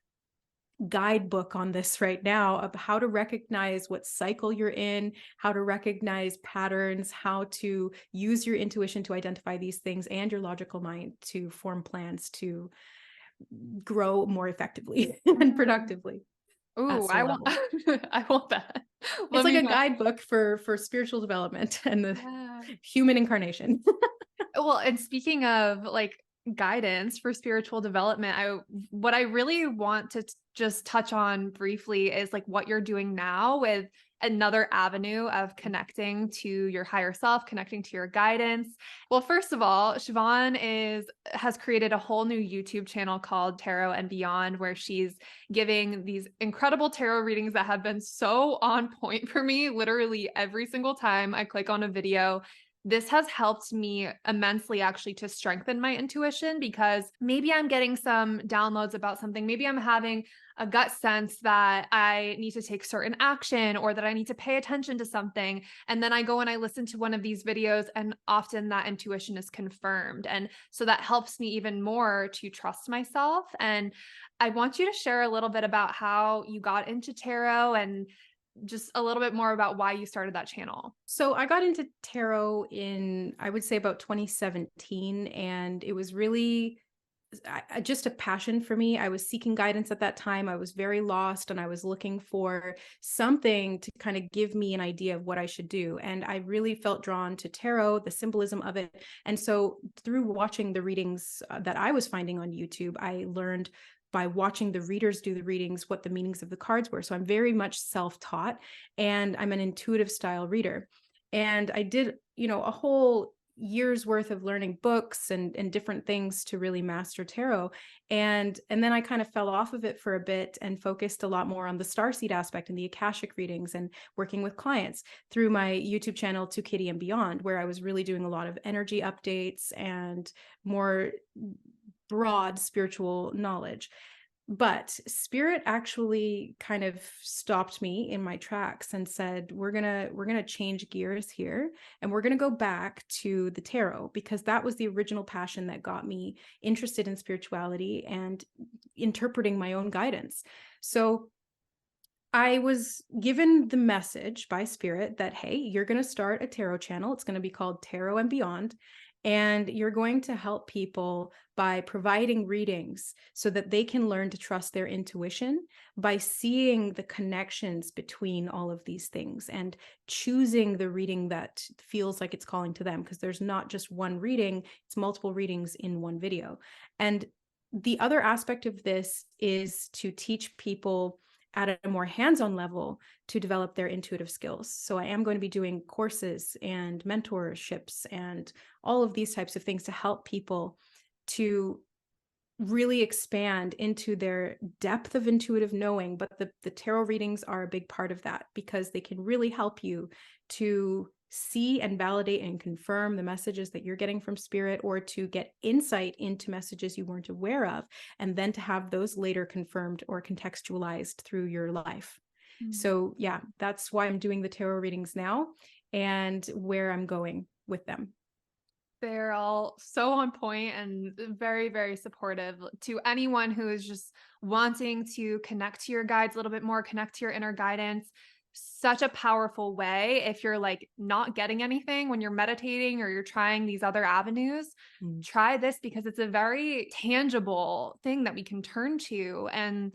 guidebook on this right now of how to recognize what cycle you're in, how to recognize patterns, how to use your intuition to identify these things and your logical mind to form plans to grow more effectively and productively. Ooh, I want I want that. It's Let like me a know. guidebook for spiritual development and the Yeah. human incarnation. Well, and speaking of like guidance for spiritual development, what I really want to just touch on briefly is like what you're doing now with another avenue of connecting to your higher self, connecting to your guidance. Well, first of all, Siobhan has created a whole new YouTube channel called Tarot and Beyond, where she's giving these incredible tarot readings that have been so on point for me. Literally every single time I click on a video, this has helped me immensely actually to strengthen my intuition, because maybe I'm getting some downloads about something. Maybe I'm having a gut sense that I need to take certain action or that I need to pay attention to something. And then I go and I listen to one of these videos, and often that intuition is confirmed. And so that helps me even more to trust myself. And I want you to share a little bit about how you got into tarot and just a little bit more about why you started that channel. So I got into tarot in, I would say, about 2017, and it was really just a passion for me. I was seeking guidance at that time. I was very lost and I was looking for something to kind of give me an idea of what I should do. And I really felt drawn to tarot, the symbolism of it. And so through watching the readings that I was finding on YouTube, I learned by watching the readers do the readings what the meanings of the cards were. So I'm very much self-taught, and I'm an intuitive style reader. And I did, a whole years worth of learning books and different things to really master tarot. And then I kind of fell off of it for a bit and focused a lot more on the starseed aspect and the akashic readings and working with clients through my YouTube channel To Kitty and Beyond, where I was really doing a lot of energy updates and more broad spiritual knowledge. But spirit actually kind of stopped me in my tracks and said, we're gonna change gears here, and we're gonna go back to the tarot, because that was the original passion that got me interested in spirituality and interpreting my own guidance. So I was given the message by spirit that, hey, you're going to start a tarot channel. It's going to be called Tarot and Beyond. And you're going to help people by providing readings so that they can learn to trust their intuition by seeing the connections between all of these things and choosing the reading that feels like it's calling to them, because there's not just one reading, it's multiple readings in one video. And the other aspect of this is to teach people at a more hands-on level to develop their intuitive skills. So I am going to be doing courses and mentorships and all of these types of things to help people to really expand into their depth of intuitive knowing. But the tarot readings are a big part of that, because they can really help you to see and validate and confirm the messages that you're getting from spirit, or to get insight into messages you weren't aware of, and then to have those later confirmed or contextualized through your life. So yeah, that's why I'm doing the tarot readings now and where I'm going with them. They're all so on point and very, very supportive to anyone who is just wanting to connect to your guides a little bit more, connect to your inner guidance. Such a powerful way if you're like not getting anything when you're meditating or you're trying these other avenues. Mm. Try this because it's a very tangible thing that we can turn to and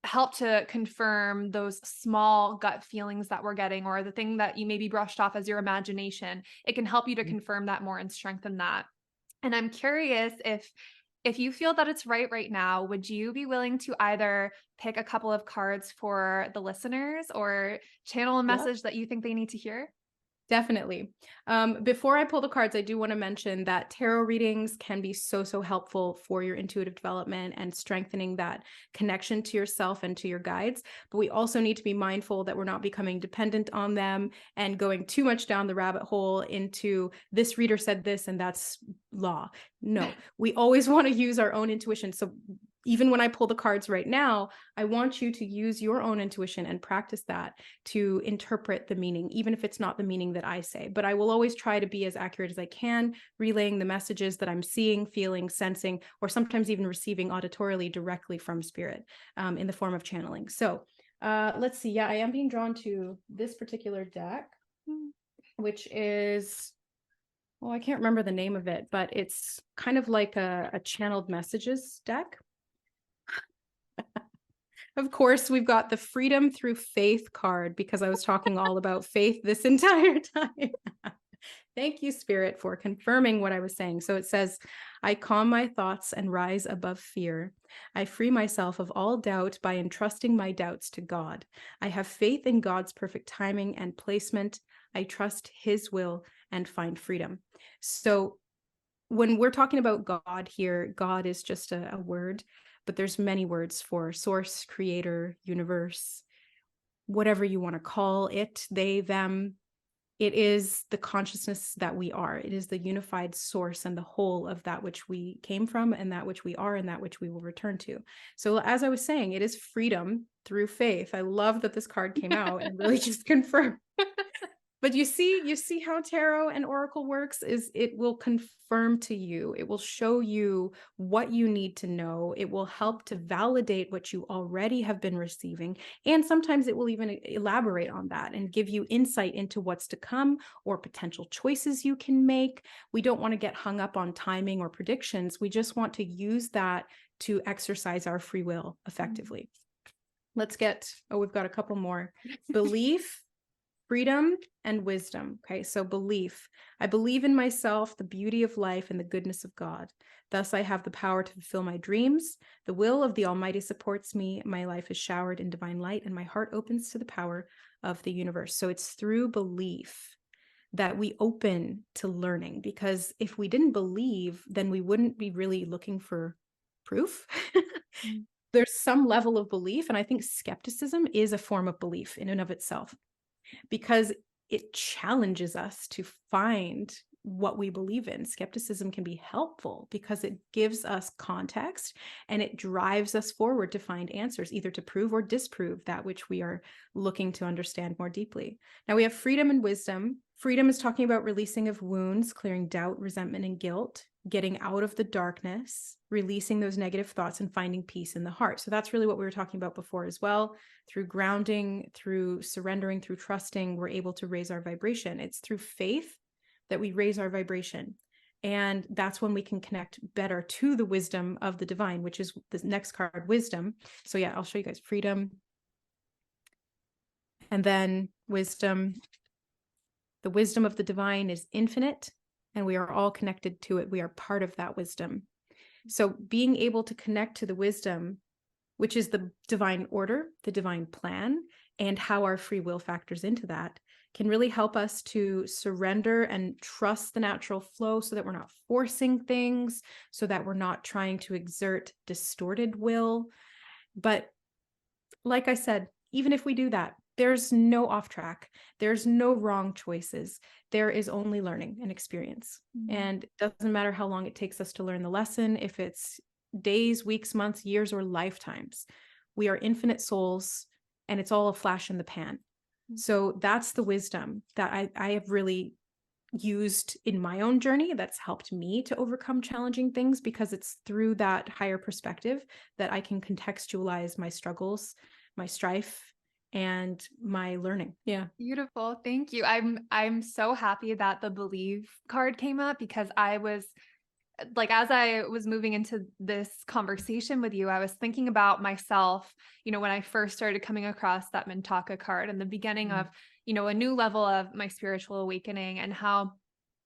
help to confirm those small gut feelings that we're getting or the thing that you maybe brushed off as your imagination. It can help you to confirm that more and strengthen that. And I'm curious if you feel that it's right now, would you be willing to either pick a couple of cards for the listeners or channel a Yeah. message that you think they need to hear? Definitely. Before I pull the cards, I do want to mention that tarot readings can be so helpful for your intuitive development and strengthening that connection to yourself and to your guides. But we also need to be mindful that we're not becoming dependent on them and going too much down the rabbit hole into this reader said this and that's law. No, we always want to use our own intuition. So even when I pull the cards right now, I want you to use your own intuition and practice that to interpret the meaning, even if it's not the meaning that I say. But I will always try to be as accurate as I can, relaying the messages that I'm seeing, feeling, sensing, or sometimes even receiving auditorily directly from spirit in the form of channeling. So let's see. Yeah, I am being drawn to this particular deck, which is, well, I can't remember the name of it, but it's kind of like a channeled messages deck. Of course, we've got the Freedom Through Faith card because I was talking all about faith this entire time. Thank you, Spirit, for confirming what I was saying. So it says, I calm my thoughts and rise above fear. I free myself of all doubt by entrusting my doubts to God. I have faith in God's perfect timing and placement. I trust His will and find freedom. So when we're talking about God here, God is just a word, but there's many words for source, creator, universe, whatever you want to call it, they, them. It is the consciousness that we are. It is the unified source and the whole of that which we came from and that which we are and that which we will return to. So as I was saying, it is freedom through faith. I love that this card came out and really just confirmed. But you see how tarot and oracle works is it will confirm to you. It will show you what you need to know. It will help to validate what you already have been receiving. And sometimes it will even elaborate on that and give you insight into what's to come or potential choices you can make. We don't want to get hung up on timing or predictions. We just want to use that to exercise our free will effectively. Let's get, we've got a couple more. Belief, freedom, and wisdom. Okay, so belief. I believe in myself, the beauty of life, and the goodness of God. Thus, I have the power to fulfill my dreams. The will of the Almighty supports me. My life is showered in divine light, and my heart opens to the power of the universe. So it's through belief that we open to learning, because if we didn't believe, then we wouldn't be really looking for proof. There's some level of belief, and I think skepticism is a form of belief in and of itself, because it challenges us to find what we believe in. Skepticism can be helpful because it gives us context and it drives us forward to find answers, either to prove or disprove that which we are looking to understand more deeply. Now we have freedom and wisdom. Freedom is talking about releasing of wounds, clearing doubt, resentment, and guilt, getting out of the darkness, releasing those negative thoughts, and finding peace in the heart. So that's really what we were talking about before as well. Through grounding, through surrendering, through trusting, we're able to raise our vibration. It's through faith that we raise our vibration. And that's when we can connect better to the wisdom of the divine, which is the next card, wisdom. So yeah, I'll show you guys freedom. And then wisdom. The wisdom of the divine is infinite, and we are all connected to it. We are part of that wisdom. So being able to connect to the wisdom, which is the divine order, the divine plan, and how our free will factors into that, can really help us to surrender and trust the natural flow, so that we're not forcing things, so that we're not trying to exert distorted will. But like I said, even if we do that, there's no off track. There's no wrong choices. There is only learning and experience. And it doesn't matter how long it takes us to learn the lesson, if it's days, weeks, months, years, or lifetimes. We are infinite souls, and it's all a flash in the pan. So that's the wisdom that I have really used in my own journey that's helped me to overcome challenging things, because it's through that higher perspective that I can contextualize my struggles, my strife, and my learning. Yeah. Beautiful. Thank you. I'm so happy that the believe card came up because I was like, as I was moving into this conversation with you, I was thinking about myself, when I first started coming across that Mintaka card and the beginning of, a new level of my spiritual awakening, and how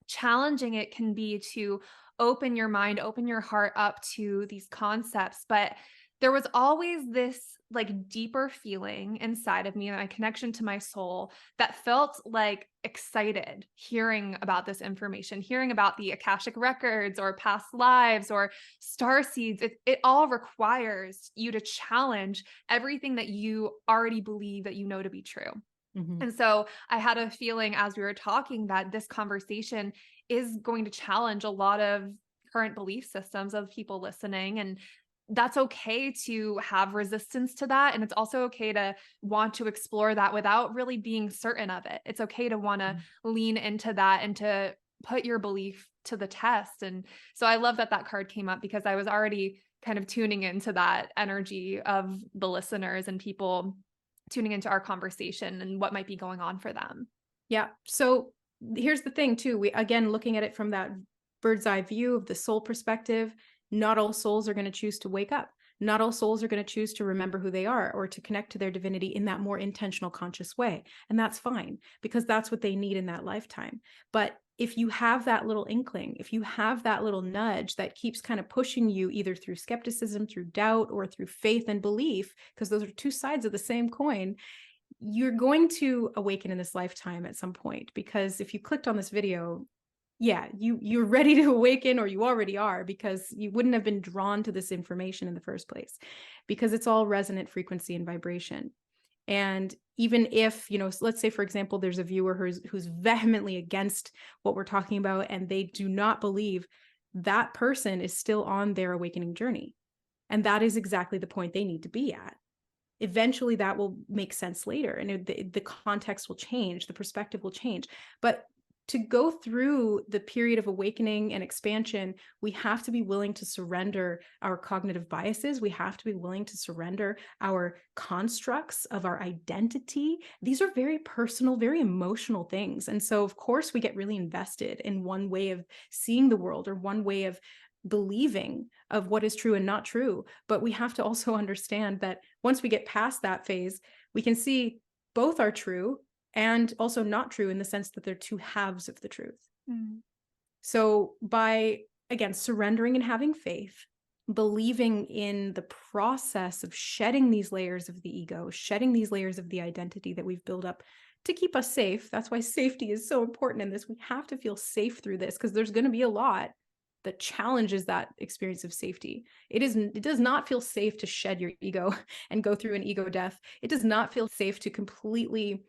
challenging it can be to open your mind, open your heart up to these concepts. But there was always this like deeper feeling inside of me, and a connection to my soul that felt like excited hearing about this information, hearing about the akashic records or past lives or star seeds. It all requires you to challenge everything that you already believe that you know to be true. Mhm. And so I had a feeling as we were talking that this conversation is going to challenge a lot of current belief systems of people listening. And that's okay to have resistance to that. And it's also okay to want to explore that without really being certain of it. It's okay to want to lean into that and to put your belief to the test. And so I love that that card came up because I was already kind of tuning into that energy of the listeners and people tuning into our conversation and what might be going on for them. Yeah. So here's the thing too. We, again, looking at it from that bird's eye view of the soul perspective, not all souls are going to choose to wake up. Not all souls are going to choose to remember who they are or to connect to their divinity in that more intentional, conscious way. And that's fine, because that's what they need in that lifetime. But if you have that little inkling, if you have that little nudge that keeps kind of pushing you either through skepticism, through doubt, or through faith and belief, because those are two sides of the same coin, you're going to awaken in this lifetime at some point. Because if you clicked on this video, yeah, you're ready to awaken, or you already are, because you wouldn't have been drawn to this information in the first place, because it's all resonant frequency and vibration. And even if, let's say, for example, there's a viewer who's vehemently against what we're talking about, and they do not believe, that person is still on their awakening journey. And that is exactly the point they need to be at. Eventually that will make sense later, and the context will change, the perspective will change. But to go through the period of awakening and expansion, we have to be willing to surrender our cognitive biases. We have to be willing to surrender our constructs of our identity. These are very personal, very emotional things. And so, of course, we get really invested in one way of seeing the world, or one way of believing of what is true and not true. But we have to also understand that once we get past that phase, we can see both are true and also not true, in the sense that they're two halves of the truth. So by, again, surrendering and having faith, believing in the process of shedding these layers of the ego, shedding these layers of the identity that we've built up to keep us safe. That's why safety is so important in this. We have to feel safe through this, because there's going to be a lot that challenges that experience of safety. It does not feel safe to shed your ego and go through an ego death. It does not feel safe to completely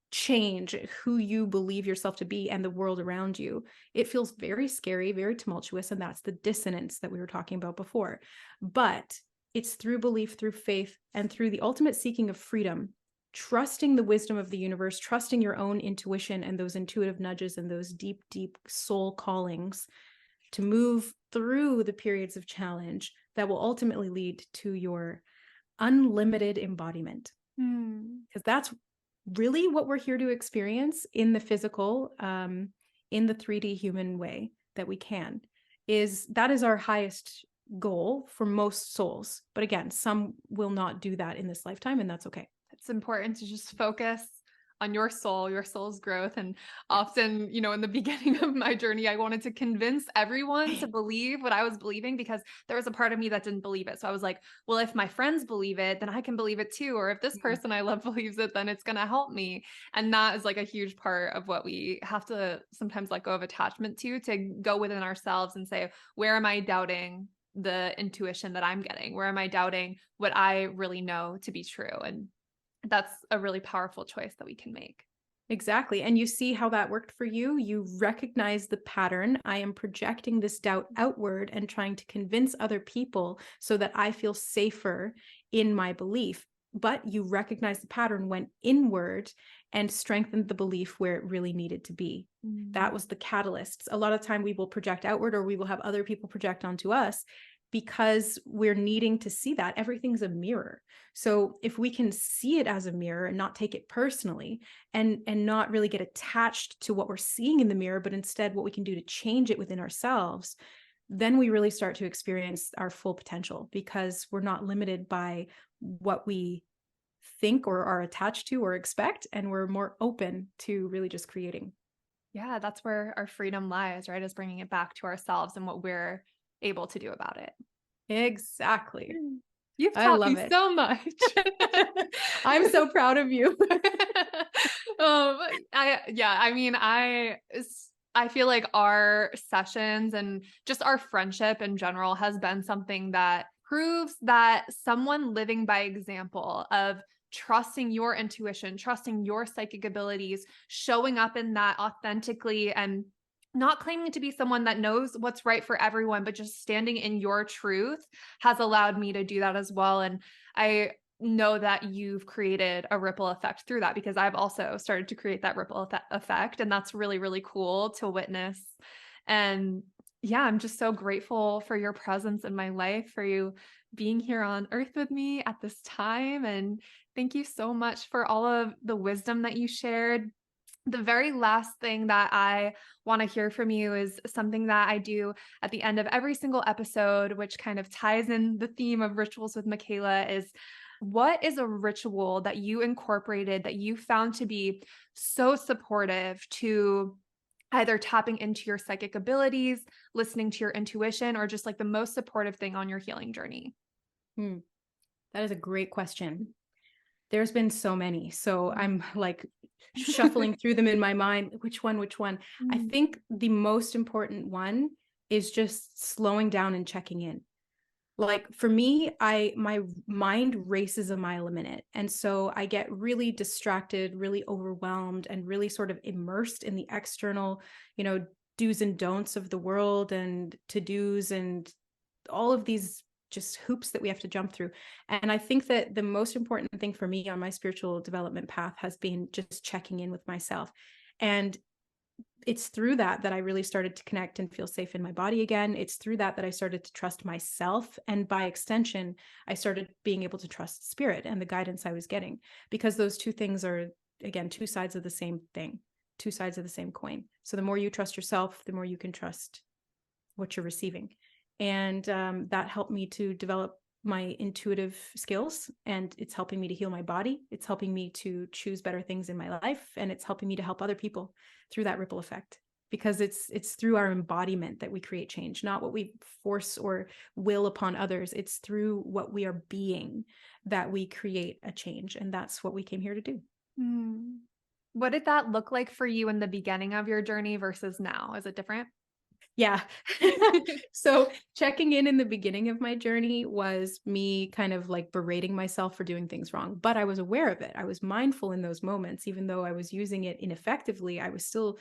change who you believe yourself to be and the world around you. It feels very scary, very tumultuous, and that's the dissonance that we were talking about before. But it's through belief, through faith, and through the ultimate seeking of freedom, trusting the wisdom of the universe, trusting your own intuition and those intuitive nudges and those deep, deep soul callings, to move through the periods of challenge that will ultimately lead to your unlimited embodiment. Because that's really what we're here to experience in the physical, in the 3D human way that we can. That is our highest goal for most souls. But again, some will not do that in this lifetime, and that's okay. It's important to just focus on your soul's growth. And often, in the beginning of my journey, I wanted to convince everyone to believe what I was believing, because there was a part of me that didn't believe it. So I was like, well, if my friends believe it, then I can believe it too. Or if this person I love believes it, then it's going to help me. And that is like a huge part of what we have to sometimes let go of attachment to go within ourselves and say, where am I doubting the intuition that I'm getting? Where am I doubting what I really know to be true? And that's a really powerful choice that we can make. Exactly. And you see how that worked for you. You recognize the pattern. I am projecting this doubt outward and trying to convince other people so that I feel safer in my belief. But you recognize the pattern, went inward, and strengthened the belief where it really needed to be. That was the catalyst. A lot of time we will project outward, or we will have other people project onto us, because we're needing to see that everything's a mirror. So if we can see it as a mirror and not take it personally, and not really get attached to what we're seeing in the mirror, but instead what we can do to change it within ourselves, then we really start to experience our full potential, because we're not limited by what we think or are attached to or expect, and we're more open to really just creating. Yeah, that's where our freedom lies, right? Is bringing it back to ourselves and what we're able to do about it. Exactly. You've I taught love me it. so much. I'm so proud of you. I feel like our sessions and just our friendship in general has been something that proves that someone living by example of trusting your intuition, trusting your psychic abilities, showing up in that authentically, and not claiming to be someone that knows what's right for everyone, but just standing in your truth has allowed me to do that as well. And I know that you've created a ripple effect through that, because I've also started to create that ripple effect. And that's really, really cool to witness. And yeah, I'm just so grateful for your presence in my life, for you being here on earth with me at this time. And thank you so much for all of the wisdom that you shared. The very last thing that I want to hear from you is something that I do at the end of every single episode, which kind of ties in the theme of rituals with Michaela, is what is a ritual that you incorporated that you found to be so supportive to either tapping into your psychic abilities, listening to your intuition, or just like the most supportive thing on your healing journey? That is a great question. There's been so many. So I'm like shuffling through them in my mind. Which one? I think the most important one is just slowing down and checking in. Like for me, my mind races a mile a minute. And so I get really distracted, really overwhelmed, and really sort of immersed in the external, do's and don'ts of the world, and to-dos, and all of these just hoops that we have to jump through. And I think that the most important thing for me on my spiritual development path has been just checking in with myself. And it's through that I really started to connect and feel safe in my body again. It's through that I started to trust myself. And by extension, I started being able to trust spirit and the guidance I was getting, because those two things are, again, two sides of the same thing, two sides of the same coin. So the more you trust yourself, the more you can trust what you're receiving. And that helped me to develop my intuitive skills, and it's helping me to heal my body. It's helping me to choose better things in my life, and it's helping me to help other people through that ripple effect, because it's through our embodiment that we create change, not what we force or will upon others. It's through what we are being that we create a change, and that's what we came here to do. What did that look like for you in the beginning of your journey versus now? Is it different? Yeah. So checking in the beginning of my journey was me kind of like berating myself for doing things wrong, but I was aware of it. I was mindful in those moments. Even though I was using it ineffectively, I was still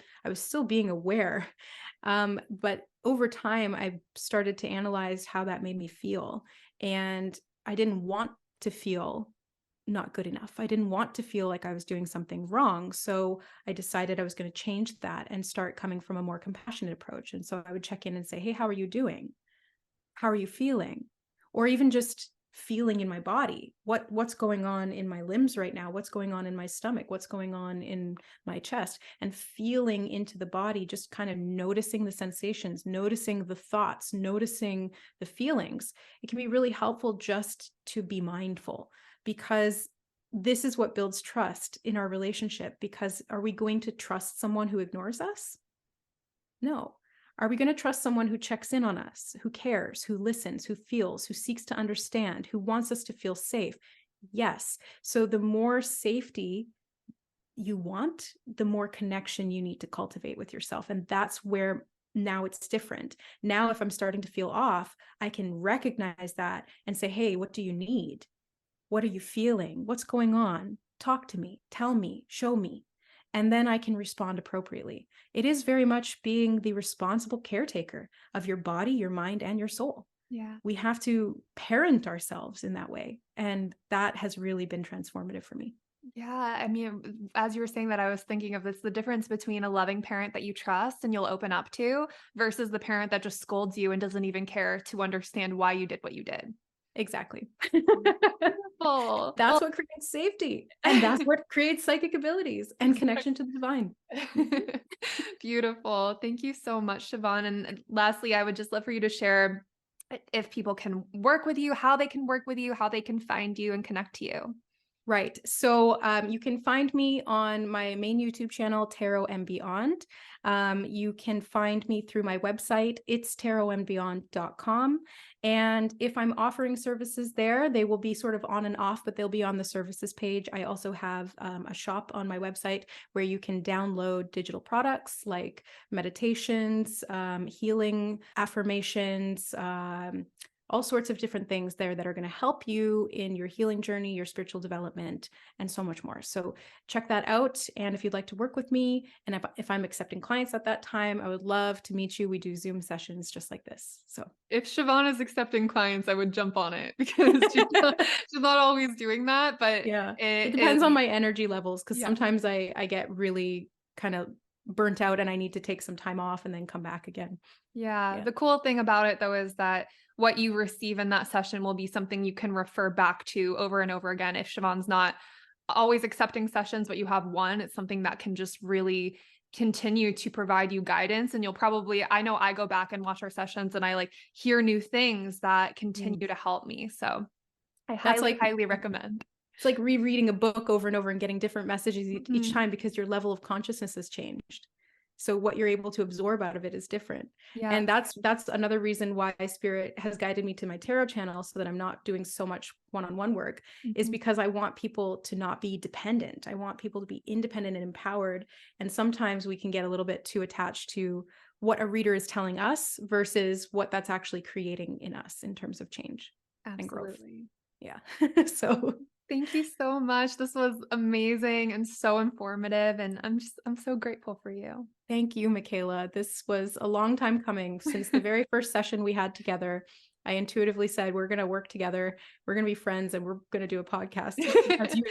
being aware. But over time, I started to analyze how that made me feel. And I didn't want to feel not good enough. I didn't want to feel like I was doing something wrong. So I decided I was going to change that and start coming from a more compassionate approach. And so I would check in and say, hey, how are you doing? How are you feeling? Or even just feeling in my body. What's going on in my limbs right now? What's going on in my stomach? What's going on in my chest? And feeling into the body, just kind of noticing the sensations, noticing the thoughts, noticing the feelings. It can be really helpful just to be mindful, because this is what builds trust in our relationship. Because are we going to trust someone who ignores us? No. Are we going to trust someone who checks in on us, who cares, who listens, who feels, who seeks to understand, who wants us to feel safe? Yes. So the more safety you want, the more connection you need to cultivate with yourself. And that's where now it's different. Now, if I'm starting to feel off, I can recognize that and say, hey, what do you need? What are you feeling? What's going on? Talk to me, tell me, show me. And then I can respond appropriately. It is very much being the responsible caretaker of your body, your mind, and your soul. Yeah. We have to parent ourselves in that way. And that has really been transformative for me. Yeah, I mean, as you were saying that, I was thinking of this, the difference between a loving parent that you trust and you'll open up to versus the parent that just scolds you and doesn't even care to understand why you did what you did. Exactly. Beautiful. That's Well, what creates safety. And that's what creates psychic abilities and connection to the divine. beautiful. Thank you so much, Siobhan. And lastly, I would just love for you to share if people can work with you, how they can work with you, how they can find you and connect to you. Right. So you can find me on my main YouTube channel, Tarot and Beyond. You can find me through my website, it's tarotandbeyond.com. And if I'm offering services there, they will be sort of on and off, but they'll be on the services page. I also have a shop on my website where you can download digital products like meditations, healing affirmations, all sorts of different things there that are going to help you in your healing journey, your spiritual development, and so much more. So check that out. And if you'd like to work with me, and if I'm accepting clients at that time, I would love to meet you. We do Zoom sessions just like this. So If Siobhan is accepting clients, I would jump on it because she's not always doing that, but yeah, it it is, depends on my energy levels because yeah. sometimes I get really kind of burnt out and I need to take some time off and then come back again. Yeah. Yeah. The cool thing about it though is that what you receive in that session will be something you can refer back to over and over again. If Siobhan's not always accepting sessions, but you have one, it's something that can just really continue to provide you guidance. And you'll probably, I know I go back and watch our sessions and I like hear new things that continue to help me. So I That's highly, like highly recommend. It's like rereading a book over and over and getting different messages each Mhm. time because your level of consciousness has changed. So what you're able to absorb out of it is different. Yeah. And that's another reason why Spirit has guided me to my tarot channel so that I'm not doing so much one-on-one work is Mhm. because I want people to not be dependent. I want people to be independent and empowered. And sometimes we can get a little bit too attached to what a reader is telling us versus what that's actually creating in us in terms of change and growth. Absolutely. Yeah. So Thank you so much. This was amazing and so informative. And I'm so grateful for you. thank you, Michaela. This was a long time coming. Since the very first session we had together, I intuitively said, we're going to work together. We're going to be friends and we're going to do a podcast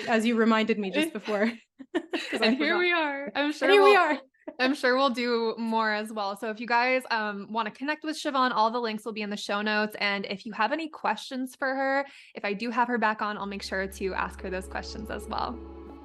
as you reminded me just before. Because I And here forgot. we are. And here we are. I'm sure we'll do more as well. So if you guys want to connect with Siobhan, all the links will be in the show notes. And if you have any questions for her, if I do have her back on, I'll make sure to ask her those questions as well.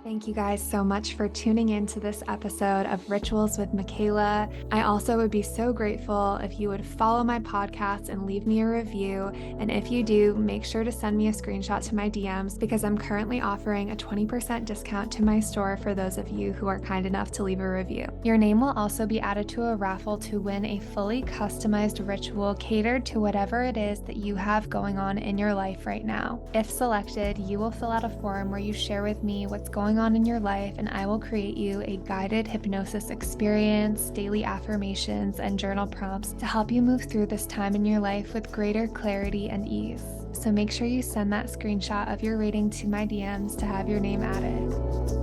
Thank you guys so much for tuning in to this episode of Rituals with Michaela. I also would be so grateful if you would follow my podcast and leave me a review. And if you do, make sure to send me a screenshot to my DMs because I'm currently offering a 20% discount to my store for those of you who are kind enough to leave a review. Your name will also be added to a raffle to win a fully customized ritual catered to whatever it is that you have going on in your life right now. If selected, you will fill out a form where you share with me what's going on in your life, and I will create you a guided hypnosis experience, daily affirmations, and journal prompts to help you move through this time in your life with greater clarity and ease. So make sure you send that screenshot of your reading to my DMs to have your name added.